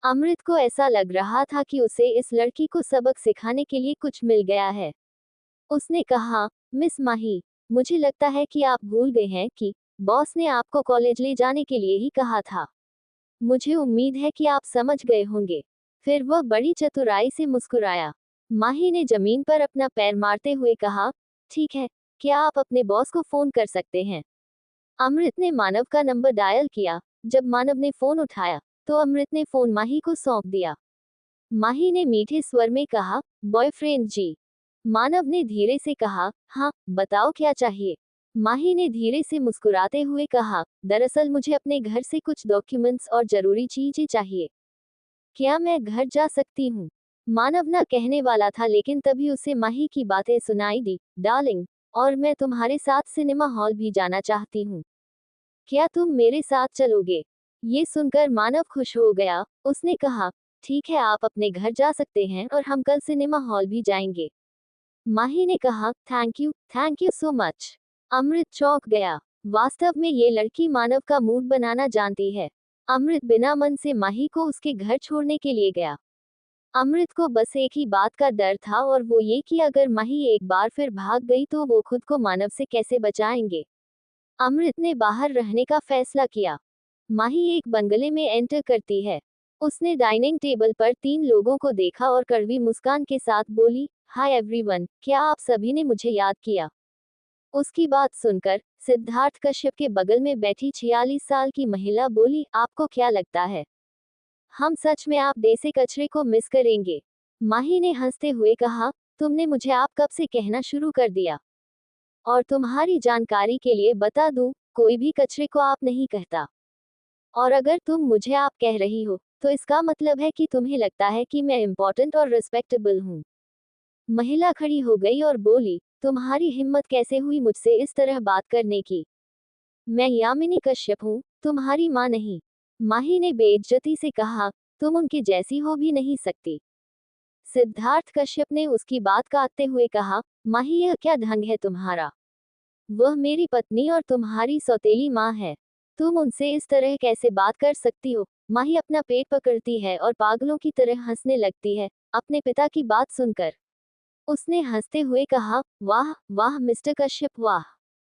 अमृत को ऐसा लग रहा था कि उसे इस लड़की को सबक सिखाने के लिए कुछ मिल गया है। उसने कहा, मिस माही, मुझे लगता है कि आप भूल गए हैं कि बॉस ने आपको कॉलेज ले जाने के लिए ही कहा था। मुझे उम्मीद है कि आप समझ गए होंगे। फिर वह बड़ी चतुराई से मुस्कुराया। माही ने जमीन पर अपना पैर मारते हुए कहा, ठीक है, क्या आप अपने बॉस को फोन कर सकते हैं? अमृत ने मानव का नंबर डायल किया। जब मानव ने फोन उठाया, तो अमृत ने फोन माही को सौंप दिया। माही ने मीठे स्वर में कहा, बॉयफ्रेंड जी। मानव ने धीरे से कहा, हाँ, बताओ क्या चाहिए? माही ने धीरे से मुस्कुराते हुए कहा, दरअसल मुझे अपने घर से कुछ डॉक्यूमेंट्स और जरूरी चीजें चाहिए। क्या मैं घर जा सकती हूँ? मानव ना कहने वाला था, लेकिन तभी उसे माही की बातें सुनाई दी। डार्लिंग, और मैं तुम्हारे साथ सिनेमा हॉल भी जाना चाहती हूँ। क्या तुम मेरे साथ चलोगे? ये सुनकर मानव खुश हो गया। उसने कहा, ठीक है, आप अपने घर जा सकते हैं और हम कल सिनेमा हॉल भी जाएंगे। माही ने कहा, थैंक यू सो मच। अमृत चौंक गया। वास्तव में ये लड़की मानव का मूड बनाना जानती है। अमृत बिना मन से माही को उसके घर छोड़ने के लिए गया। अमृत को बस एक ही बात का डर था, और वो ये कि अगर माही एक बार फिर भाग गई तो वो खुद को मानव से कैसे बचाएंगे। अमृत ने बाहर रहने का फैसला किया। माही एक बंगले में एंटर करती है। उसने डाइनिंग टेबल पर 3 लोगों को देखा और कड़वी मुस्कान के साथ बोली, हाय एवरीवन, क्या आप सभी ने मुझे याद किया? उसकी बात सुनकर सिद्धार्थ कश्यप के बगल में बैठी 46 साल की महिला बोली, आपको क्या लगता है, हम सच में आप जैसे कचरे को मिस करेंगे? माही ने हंसते हुए कहा, तुमने मुझे आप कब से कहना शुरू कर दिया? और तुम्हारी जानकारी के लिए बता दूं, कोई भी कचरे को आप नहीं कहता। और अगर तुम मुझे आप कह रही हो, तो इसका मतलब है कि तुम्हें लगता है कि मैं इम्पोर्टेंट और रिस्पेक्टेबल हूँ। महिला खड़ी हो गई और बोली, तुम्हारी हिम्मत कैसे हुई मुझसे इस तरह बात करने की? मैं यामिनी कश्यप हूँ, तुम्हारी माँ नहीं। माही ने बेइज्जती से कहा, तुम उनके जैसी हो भी नहीं सकती। सिद्धार्थ कश्यप ने उसकी बात काटते हुए कहा, माही, यह क्या ढंग है तुम्हारा? वह मेरी पत्नी और तुम्हारी सौतेली माँ है। तुम उनसे इस तरह कैसे बात कर सकती हो? माही अपना पेट पकड़ती है और पागलों की तरह हंसने लगती है, अपने पिता की बात सुनकर। उसने हंसते हुए कहा, वाह वाह मिस्टर कश्यप, वाह,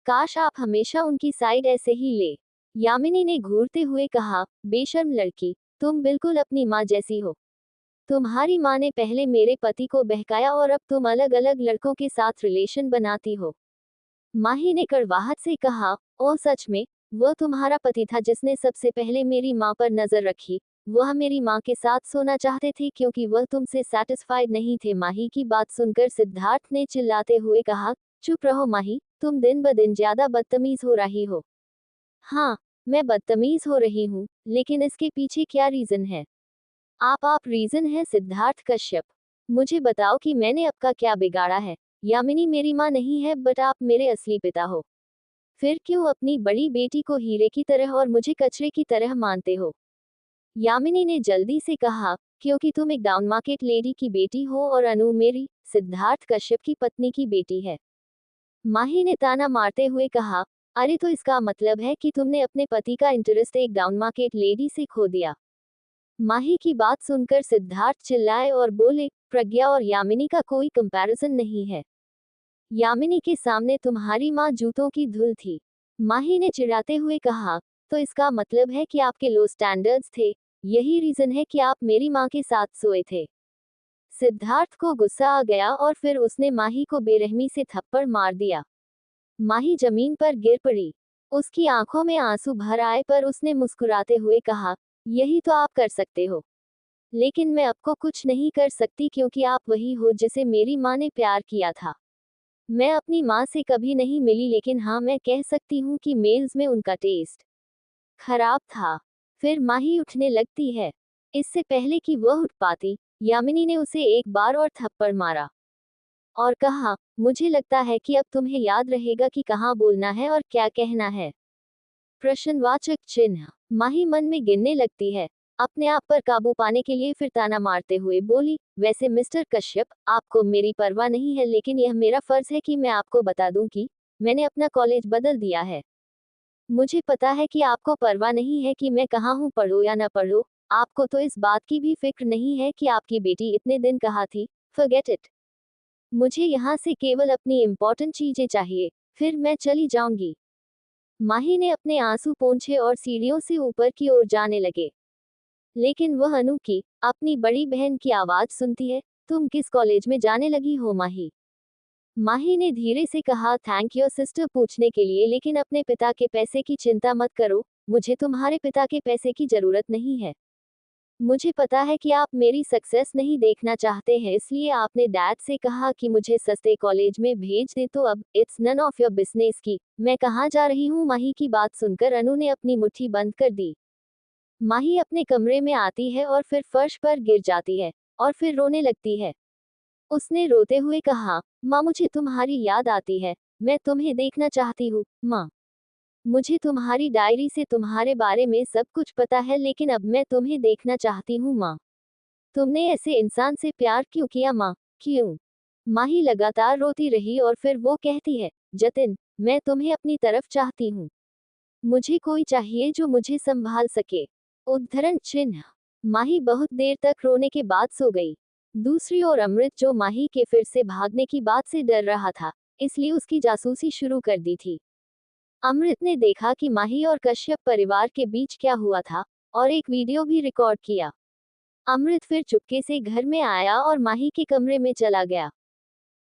काश आप हमेशा उनकी साइड ऐसे ही ले। यामिनी ने घूरते हुए कहा, बेशर्म लड़की, तुम बिल्कुल अपनी माँ जैसी हो। तुम्हारी माँ ने पहले मेरे पति को बहकाया और अब तुम अलग अलग लड़कों के साथ रिलेशन बनाती हो। माही ने कड़वाहट से कहा, ओ सच में, वह तुम्हारा पति था जिसने सबसे पहले मेरी माँ पर नजर रखी। वह मेरी माँ के साथ सोना चाहते थे क्योंकि वह तुमसे सेटिस्फाइड नहीं थे। माही की बात सुनकर सिद्धार्थ ने चिल्लाते हुए कहा, चुप रहो माही, तुम दिन ब दिन ज्यादा बदतमीज हो रही हो। हाँ, मैं बदतमीज हो रही हूँ, लेकिन इसके पीछे क्या रीजन है? आप रीजन है सिद्धार्थ कश्यप। मुझे बताओ कि मैंने आपका क्या बिगाड़ा है? यामिनी मेरी माँ नहीं है, बट आप मेरे असली पिता हो। फिर क्यों अपनी बड़ी बेटी को हीरे की तरह और मुझे कचरे की तरह मानते हो? यामिनी ने जल्दी से कहा, क्योंकि तुम एक डाउन मार्केट लेडी की बेटी हो और अनु मेरी, सिद्धार्थ कश्यप की पत्नी की बेटी है। माही ने ताना मारते हुए कहा, अरे तो इसका मतलब है कि तुमने अपने पति का इंटरेस्ट एक डाउन मार्केट लेडी से खो दिया। माही की बात सुनकर सिद्धार्थ चिल्लाए और बोले, प्रज्ञा और यामिनी का कोई कंपैरिजन नहीं है। यामिनी के सामने तुम्हारी माँ जूतों की धूल थी। माही ने चिढ़ाते हुए कहा, तो इसका मतलब है कि आपके लो स्टैंडर्ड्स थे, यही रीजन है कि आप मेरी माँ के साथ सोए थे। सिद्धार्थ को गुस्सा आ गया और फिर उसने माही को बेरहमी से थप्पड़ मार दिया। माही जमीन पर गिर पड़ी। उसकी आंखों में आंसू भर आए, पर उसने मुस्कुराते हुए कहा, यही तो आप कर सकते हो। लेकिन मैं आपको कुछ नहीं कर सकती क्योंकि आप वही हो जिसे मेरी माँ ने प्यार किया था। मैं अपनी माँ से कभी नहीं मिली, लेकिन हाँ, मैं कह सकती हूँ कि मेल्स में उनका टेस्ट खराब था। फिर माही उठने लगती है। इससे पहले कि वह उठ पाती, यामिनी ने उसे एक बार और थप्पड़ मारा। और कहा, मुझे लगता है कि अब तुम्हें याद रहेगा कि कहाँ बोलना है और क्या कहना है। प्रश्नवाचक चिन्ह। माही मन में गिनने लगती है। अपने आप पर काबू पाने के लिए फिर ताना मारते हुए बोली, वैसे मिस्टर कश्यप, आपको मेरी परवाह नहीं है, लेकिन यह मेरा फर्ज है कि मैं आपको बता दूं कि मैंने अपना कॉलेज बदल दिया है। मुझे पता है कि आपको परवाह नहीं है कि मैं कहाँ हूँ, पढ़ो या न पढ़ो। आपको तो इस बात की भी फिक्र नहीं है कि आपकी बेटी इतने दिन कहाँ थी। Forget it. मुझे यहाँ से केवल अपनी इम्पोर्टेंट चीजें चाहिए, फिर मैं चली जाऊंगी। माही ने अपने आंसू पोंछे और सीढ़ियों से ऊपर की ओर जाने लगे। लेकिन वह अनु की, अपनी बड़ी बहन की आवाज सुनती है। तुम किस कॉलेज में जाने लगी हो माही? माही ने धीरे से कहा, थैंक यू सिस्टर पूछने के लिए, लेकिन अपने पिता के पैसे की चिंता मत करो। मुझे तुम्हारे पिता के पैसे की जरूरत नहीं है। मुझे पता है कि आप मेरी सक्सेस नहीं देखना चाहते हैं, इसलिए आपने डैड से कहा कि मुझे सस्ते कॉलेज में भेज दे, तो अब it's none of your business की मैं कहाँ जा रही हूँ। माही की बात सुनकर अनु ने अपनी मुट्ठी बंद कर दी। माही अपने कमरे में आती है और फिर फर्श पर गिर जाती है और फिर रोने लगती है। उसने रोते हुए कहा, माँ मुझे तुम्हारी याद आती है, मैं तुम्हें देखना चाहती हूँ माँ। मुझे तुम्हारी डायरी से तुम्हारे बारे में सब कुछ पता है, लेकिन अब मैं तुम्हें देखना चाहती हूँ माँ। तुमने ऐसे इंसान से प्यार क्यों किया माँ, क्यों? माही लगातार रोती रही और फिर वो कहती है, जतिन, मैं तुम्हें अपनी तरफ चाहती हूँ। मुझे कोई चाहिए जो मुझे संभाल सके। उद्धरण चिन्ह। माही बहुत देर तक रोने के बाद सो गई। दूसरी ओर अमृत, जो माही के फिर से भागने की बात से डर रहा था, इसलिए उसकी जासूसी शुरू कर दी थी। अमृत ने देखा कि माही और कश्यप परिवार के बीच क्या हुआ था और एक वीडियो भी रिकॉर्ड किया। अमृत फिर चुपके से घर में आया और माही के कमरे में चला गया।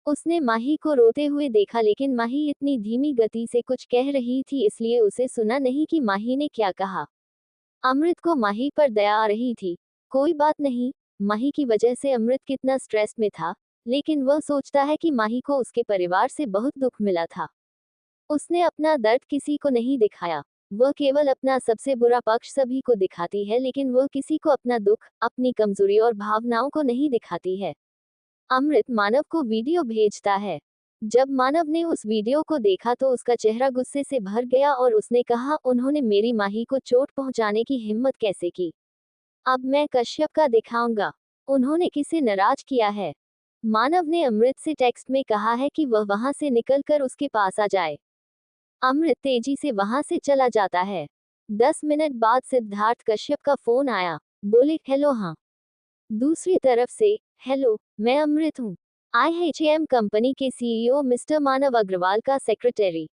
उसने माही को रोते हुए देखा, लेकिन माही इतनी धीमी गति से कुछ कह रही थी, इसलिए उसे सुना नहीं कि माही ने क्या कहा। अमृत को माही पर दया आ रही थी। कोई बात नहीं, माही की वजह से अमृत कितना स्ट्रेस में था, लेकिन वह सोचता है कि माही को उसके परिवार से बहुत दुख मिला था। उसने अपना दर्द किसी को नहीं दिखाया। वह केवल अपना सबसे बुरा पक्ष सभी को दिखाती है, लेकिन वह किसी को अपना दुख, अपनी कमजोरी और भावनाओं को नहीं दिखाती है। अमृत मानव को वीडियो भेजता है। जब मानव ने उस वीडियो को देखा तो उसका चेहरा गुस्से से भर गया और उसने कहा, उन्होंने मेरी माही को चोट पहुंचाने की हिम्मत कैसे की? अब मैं कश्यप का दिखाऊंगा। उन्होंने किसे नाराज किया है? मानव ने अमृत से टेक्स्ट में कहा है कि वह वहां से निकलकर उसके पास आ जाए। अमृत तेजी से वहां से चला जाता है। 10 मिनट बाद सिद्धार्थ कश्यप का फोन आया। बोले, हेलो हाँ। दूसरी तरफ से, हेलो, मैं अमृत हूँ, IHM कंपनी के CEO मिस्टर मानव अग्रवाल का सेक्रेटरी।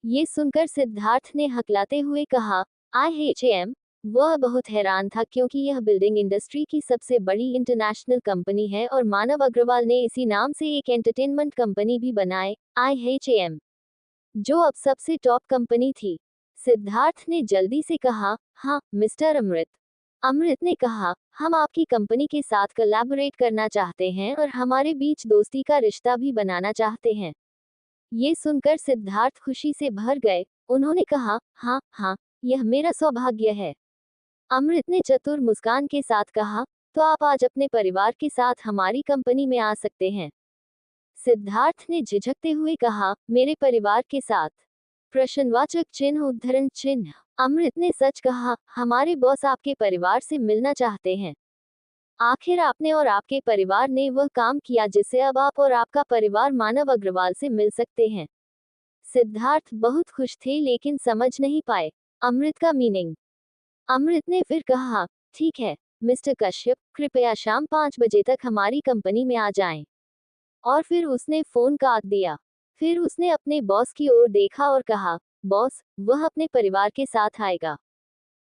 ये सुनकर सिद्धार्थ ने हकलाते हुए कहा, IHM? वह बहुत हैरान था क्योंकि यह बिल्डिंग इंडस्ट्री की सबसे बड़ी इंटरनेशनल कंपनी है और मानव अग्रवाल ने इसी नाम से एक एंटरटेनमेंट कंपनी भी बनाए, IHM, जो अब सबसे टॉप कंपनी थी। सिद्धार्थ ने जल्दी से कहा, हाँ मिस्टर अमृत। अमृत ने कहा, हम आपकी कंपनी के साथ कोलैबोरेट करना चाहते हैं और हमारे बीच दोस्ती का रिश्ता भी बनाना चाहते हैं। ये सुनकर सिद्धार्थ खुशी से भर गए। उन्होंने कहा, हाँ हाँ, यह मेरा सौभाग्य है। अमृत ने चतुर मुस्कान के साथ कहा, तो आप आज अपने परिवार के साथ हमारी कंपनी में आ सकते हैं। सिद्धार्थ ने झिझकते हुए कहा, मेरे परिवार के साथ? प्रश्नवाचक चिन्ह उद्धरण चिन्ह। अमृत ने सच कहा, हमारे बॉस आपके परिवार से मिलना चाहते हैं। आखिर आपने और आपके परिवार ने वह काम किया जिससे अब आप और आपका परिवार मानव अग्रवाल से मिल सकते हैं। सिद्धार्थ बहुत खुश थे लेकिन समझ नहीं पाए अमृत का मीनिंग। अमृत ने फिर कहा, ठीक है मिस्टर कश्यप, कृपया शाम 5 बजे तक हमारी कंपनी में आ जाएं। और फिर उसने फोन काट दिया। फिर उसने अपने बॉस की ओर देखा और कहा, बॉस, वह अपने परिवार के साथ आएगा।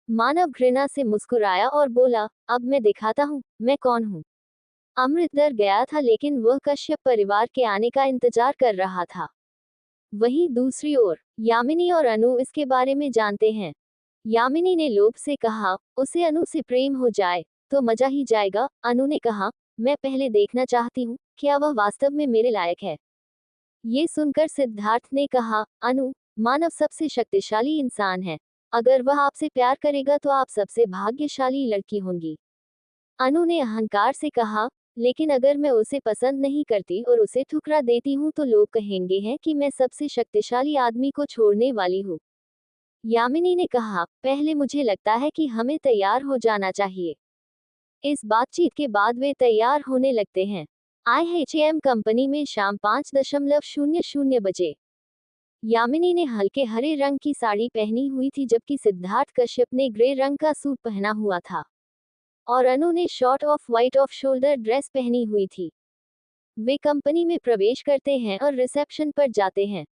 मानव घृणा से मुस्कुराया और बोला, अब मैं दिखाता हूँ मैं कौन हूँ। अमृत डर गया था लेकिन वह कश्यप परिवार के आने का इंतजार कर रहा था। वहीं दूसरी ओर यामिनी और अनु इसके बारे में जानते हैं। यामिनी ने लोभ से कहा, उसे अनु से प्रेम हो जाए तो मजा ही जाएगा। अनु ने कहा, मैं पहले देखना चाहती हूँ क्या वह वास्तव में मेरे लायक है। ये सुनकर सिद्धार्थ ने कहा, अनु, मानव सबसे शक्तिशाली इंसान है। अगर वह आपसे प्यार करेगा तो आप सबसे भाग्यशाली लड़की होंगी। अनु ने अहंकार से कहा, लेकिन अगर मैं उसे पसंद नहीं करती और उसे ठुकरा देती हूँ तो लोग कहेंगे हैं कि मैं सबसे शक्तिशाली आदमी को छोड़ने वाली हूँ। यामिनी ने कहा, पहले मुझे लगता है कि हमें तैयार हो जाना चाहिए। इस बातचीत के बाद वे तैयार होने लगते हैं। IHM कंपनी में शाम 5:00 बजे। यामिनी ने हल्के हरे रंग की साड़ी पहनी हुई थी जबकि सिद्धार्थ कश्यप ने ग्रे रंग का सूट पहना हुआ था और अनु ने short of white off shoulder dress पहनी हुई थी। वे कंपनी में प्रवेश करते हैं और रिसेप्शन पर जाते हैं।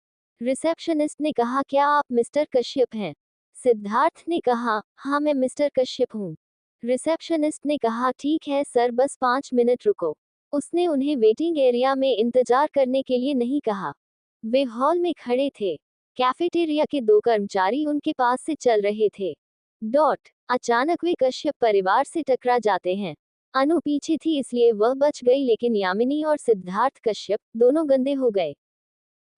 रिसेप्शनिस्ट ने कहा, क्या आप मिस्टर कश्यप हैं? सिद्धार्थ ने कहा, हाँ मैं मिस्टर कश्यप हूँ। रिसेप्शनिस्ट ने कहा, ठीक है सर, बस 5 मिनट रुको। उसने उन्हें वेटिंग एरिया में इंतजार करने के लिए नहीं कहा। वे हॉल में खड़े थे। कैफेटेरिया के 2 कर्मचारी उनके पास से चल रहे थे। अचानक वे कश्यप परिवार से टकरा जाते हैं। अनु पीछे थी इसलिए वह बच गई, लेकिन यामिनी और सिद्धार्थ कश्यप दोनों गंदे हो गए।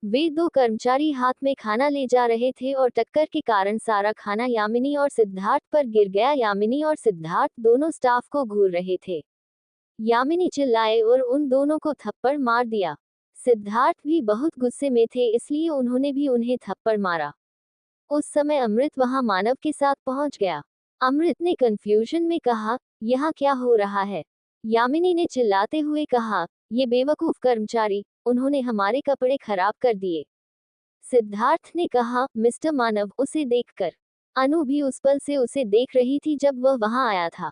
वे 2 कर्मचारी हाथ में खाना ले जा रहे थे और टक्कर के कारण सारा खाना यामिनी और सिद्धार्थ पर गिर गया। यामिनी और सिद्धार्थ दोनों स्टाफ को घूर रहे थे। यामिनी चिल्लाए और उन दोनों को थप्पड़ मार दिया। सिद्धार्थ भी बहुत गुस्से में थे इसलिए उन्होंने भी उन्हें थप्पड़ मारा। उस समय अमृत वहां मानव के साथ पहुंच गया। अमृत ने कंफ्यूजन में कहा, यहाँ क्या हो रहा है? यामिनी ने चिल्लाते हुए कहा, ये बेवकूफ कर्मचारी, उन्होंने हमारे कपड़े खराब कर दिए। सिद्धार्थ ने कहा, मिस्टर मानव, उसे देखकर। अनु भी उस पल से उसे देख रही थी जब वह वहां आया था।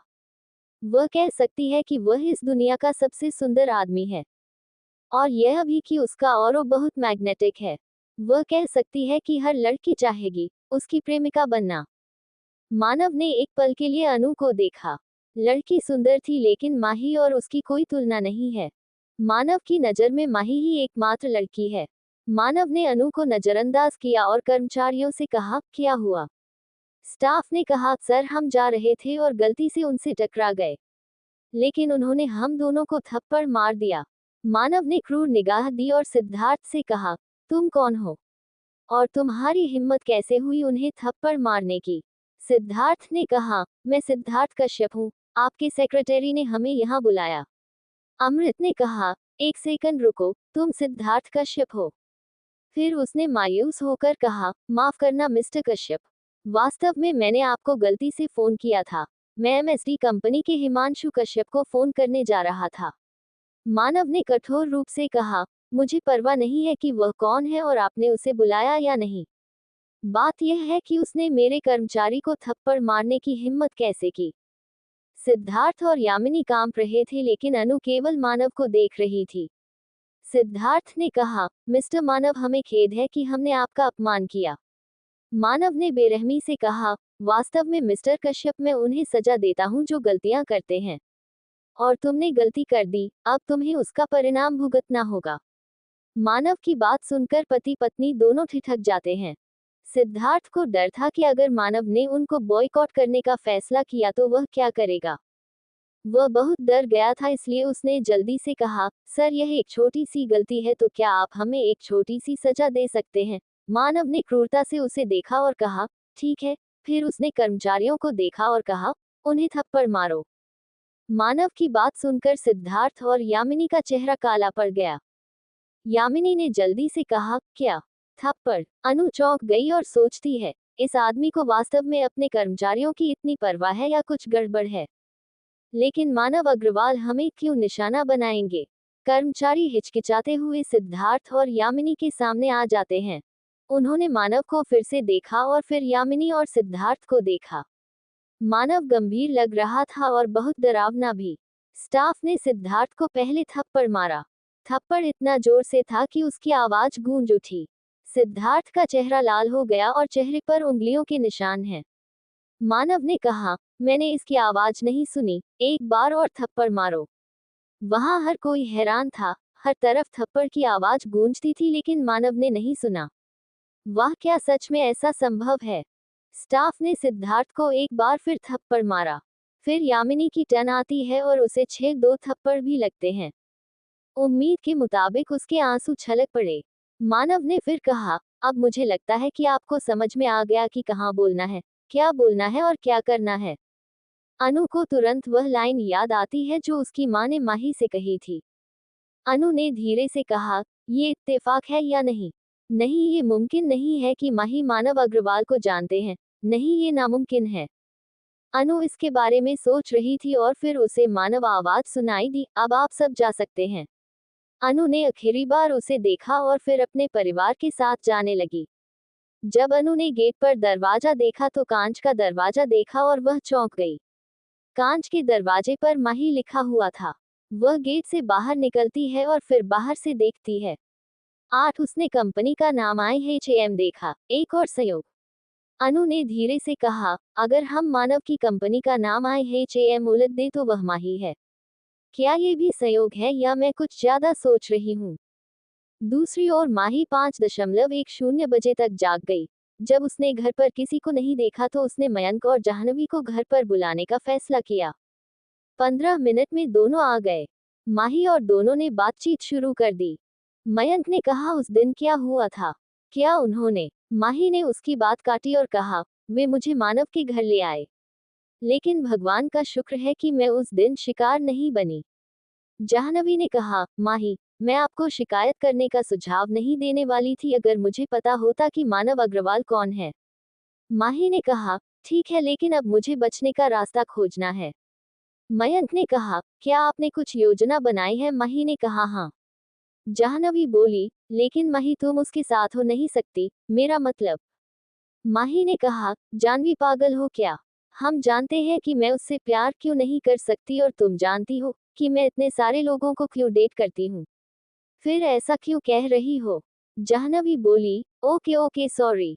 वह कह सकती है कि वह इस दुनिया का सबसे सुंदर आदमी है और यह भी कि उसका ऑरा बहुत मैग्नेटिक है। वह कह सकती है कि हर लड़की चाहेगी उसकी प्रेमिका बनना। मानव ने एक पल के लिए अनु को देखा। लड़की सुंदर थी लेकिन माही और उसकी कोई तुलना नहीं है। मानव की नज़र में माही ही एकमात्र लड़की है। मानव ने अनु को नजरअंदाज किया और कर्मचारियों से कहा, क्या हुआ? स्टाफ ने कहा, सर हम जा रहे थे और गलती से उनसे टकरा गए, लेकिन उन्होंने हम दोनों को थप्पड़ मार दिया। मानव ने क्रूर निगाह दी और सिद्धार्थ से कहा, तुम कौन हो और तुम्हारी हिम्मत कैसे हुई उन्हें थप्पड़ मारने की? सिद्धार्थ ने कहा, मैं सिद्धार्थ कश्यप हूँ, आपके सेक्रेटरी ने हमें यहाँ बुलाया। अमृत ने कहा, एक सेकंड रुको, तुम सिद्धार्थ कश्यप हो? फिर उसने मायूस होकर कहा, माफ करना मिस्टर कश्यप, वास्तव में मैंने आपको गलती से फोन किया था। मैं MSD कंपनी के हिमांशु कश्यप को फोन करने जा रहा था। मानव ने कठोर रूप से कहा, मुझे परवाह नहीं है कि वह कौन है और आपने उसे बुलाया या नहीं। बात यह है कि उसने मेरे कर्मचारी को थप्पड़ मारने की हिम्मत कैसे की? सिद्धार्थ और यामिनी कांप रहे थे लेकिन अनु केवल मानव को देख रही थी। सिद्धार्थ ने कहा, मिस्टर मानव, हमें खेद है कि हमने आपका अपमान किया। मानव ने बेरहमी से कहा, वास्तव में मिस्टर कश्यप, मैं उन्हें सजा देता हूं जो गलतियां करते हैं और तुमने गलती कर दी, अब तुम्हें उसका परिणाम भुगतना होगा। मानव की बात सुनकर पति पत्नी दोनों ठिठक जाते हैं। सिद्धार्थ को डर था कि अगर मानव ने उनको बॉयकॉट करने का फैसला किया तो वह क्या करेगा। वह बहुत डर गया था इसलिए उसने जल्दी से कहा, सर यह एक छोटी सी गलती है तो क्या आप हमें एक छोटी सी सजा दे सकते हैं? मानव ने क्रूरता से उसे देखा और कहा, ठीक है। फिर उसने कर्मचारियों को देखा और कहा, उन्हें थप्पड़ मारो। मानव की बात सुनकर सिद्धार्थ और यामिनी का चेहरा काला पड़ गया। यामिनी ने जल्दी से कहा, क्या थप्पड़? अनु चौंक गई और सोचती है, इस आदमी को वास्तव में अपने कर्मचारियों की इतनी परवाह है या कुछ गड़बड़ है। लेकिन मानव अग्रवाल हमें क्यों निशाना बनाएंगे? कर्मचारी हिचकिचाते हुए सिद्धार्थ और यामिनी के सामने आ जाते हैं। उन्होंने मानव को फिर से देखा और फिर यामिनी और सिद्धार्थ को देखा। मानव गंभीर लग रहा था और बहुत डरावना भी। स्टाफ ने सिद्धार्थ को पहले थप्पड़ मारा। थप्पड़ इतना जोर से था कि उसकी आवाज गूंज उठी। सिद्धार्थ का चेहरा लाल हो गया और चेहरे पर उंगलियों के निशान हैं। मानव ने कहा, मैंने इसकी आवाज नहीं सुनी, एक बार और थप्पड़ मारो। वहां हर कोई हैरान था, हर तरफ थप्पड़ की आवाज गूंजती थी लेकिन मानव ने नहीं सुना। वाह, क्या सच में ऐसा संभव है? स्टाफ ने सिद्धार्थ को एक बार फिर थप्पड़ मारा। फिर यामिनी की टर्न आती है और उसे 6 थप्पड़ भी लगते हैं। उम्मीद के मुताबिक उसके आंसू छलक पड़े। मानव ने फिर कहा, अब मुझे लगता है कि आपको समझ में आ गया कि कहाँ बोलना है, क्या बोलना है और क्या करना है। अनु को तुरंत वह लाइन याद आती है जो उसकी माँ ने माही से कही थी। अनु ने धीरे से कहा, ये इत्तेफाक है या नहीं? नहीं, ये मुमकिन नहीं है कि माही मानव अग्रवाल को जानते हैं। नहीं, ये नामुमकिन है। अनु इसके बारे में सोच रही थी और फिर उसे मानव आवाज सुनाई दी, अब आप सब जा सकते हैं। अनु ने आखिरी बार उसे देखा और फिर अपने परिवार के साथ जाने लगी। जब अनु ने गेट पर दरवाजा देखा तो कांच का दरवाजा देखा और वह चौंक गई। कांच के दरवाजे पर माही लिखा हुआ था। वह गेट से बाहर निकलती है और फिर बाहर से देखती है। 8 उसने कंपनी का नाम IHAM देखा, एक और संयोग। अनु ने धीरे से कहा, अगर हम मानव की कंपनी का नाम IHAM उलट दे तो वह माही है। क्या ये भी संयोग है या मैं कुछ ज्यादा सोच रही हूँ? दूसरी ओर माही 5:10 बजे तक जाग गई। जब उसने घर पर किसी को नहीं देखा तो उसने मयंक और जाह्नवी को घर पर बुलाने का फैसला किया। 15 मिनट में दोनों आ गए। माही और दोनों ने बातचीत शुरू कर दी। मयंक ने कहा, उस दिन क्या हुआ था? क्या उन्होंने? माही ने उसकी बात काटी और कहा, वे मुझे मानव के घर ले आए। लेकिन भगवान का शुक्र है कि मैं उस दिन शिकार नहीं बनी। जाह्नवी ने कहा, माही, मैं आपको शिकायत करने का सुझाव नहीं देने वाली थी अगर मुझे पता होता कि मानव अग्रवाल कौन है। माही ने कहा, ठीक है, लेकिन अब मुझे बचने का रास्ता खोजना है। मयंक ने कहा, क्या आपने कुछ योजना बनाई है? माही ने कहा, हाँ। जाह्नवी बोली, लेकिन माही तुम उसके साथ हो नहीं सकती, मेरा मतलब। माही ने कहा, जाह्नवी पागल हो क्या? हम जानते हैं कि मैं उससे प्यार क्यों नहीं कर सकती और तुम जानती हो कि मैं इतने सारे लोगों को क्यों डेट करती हूँ। फिर ऐसा क्यों कह रही हो? जाह्नवी बोली, ओके ओके सॉरी।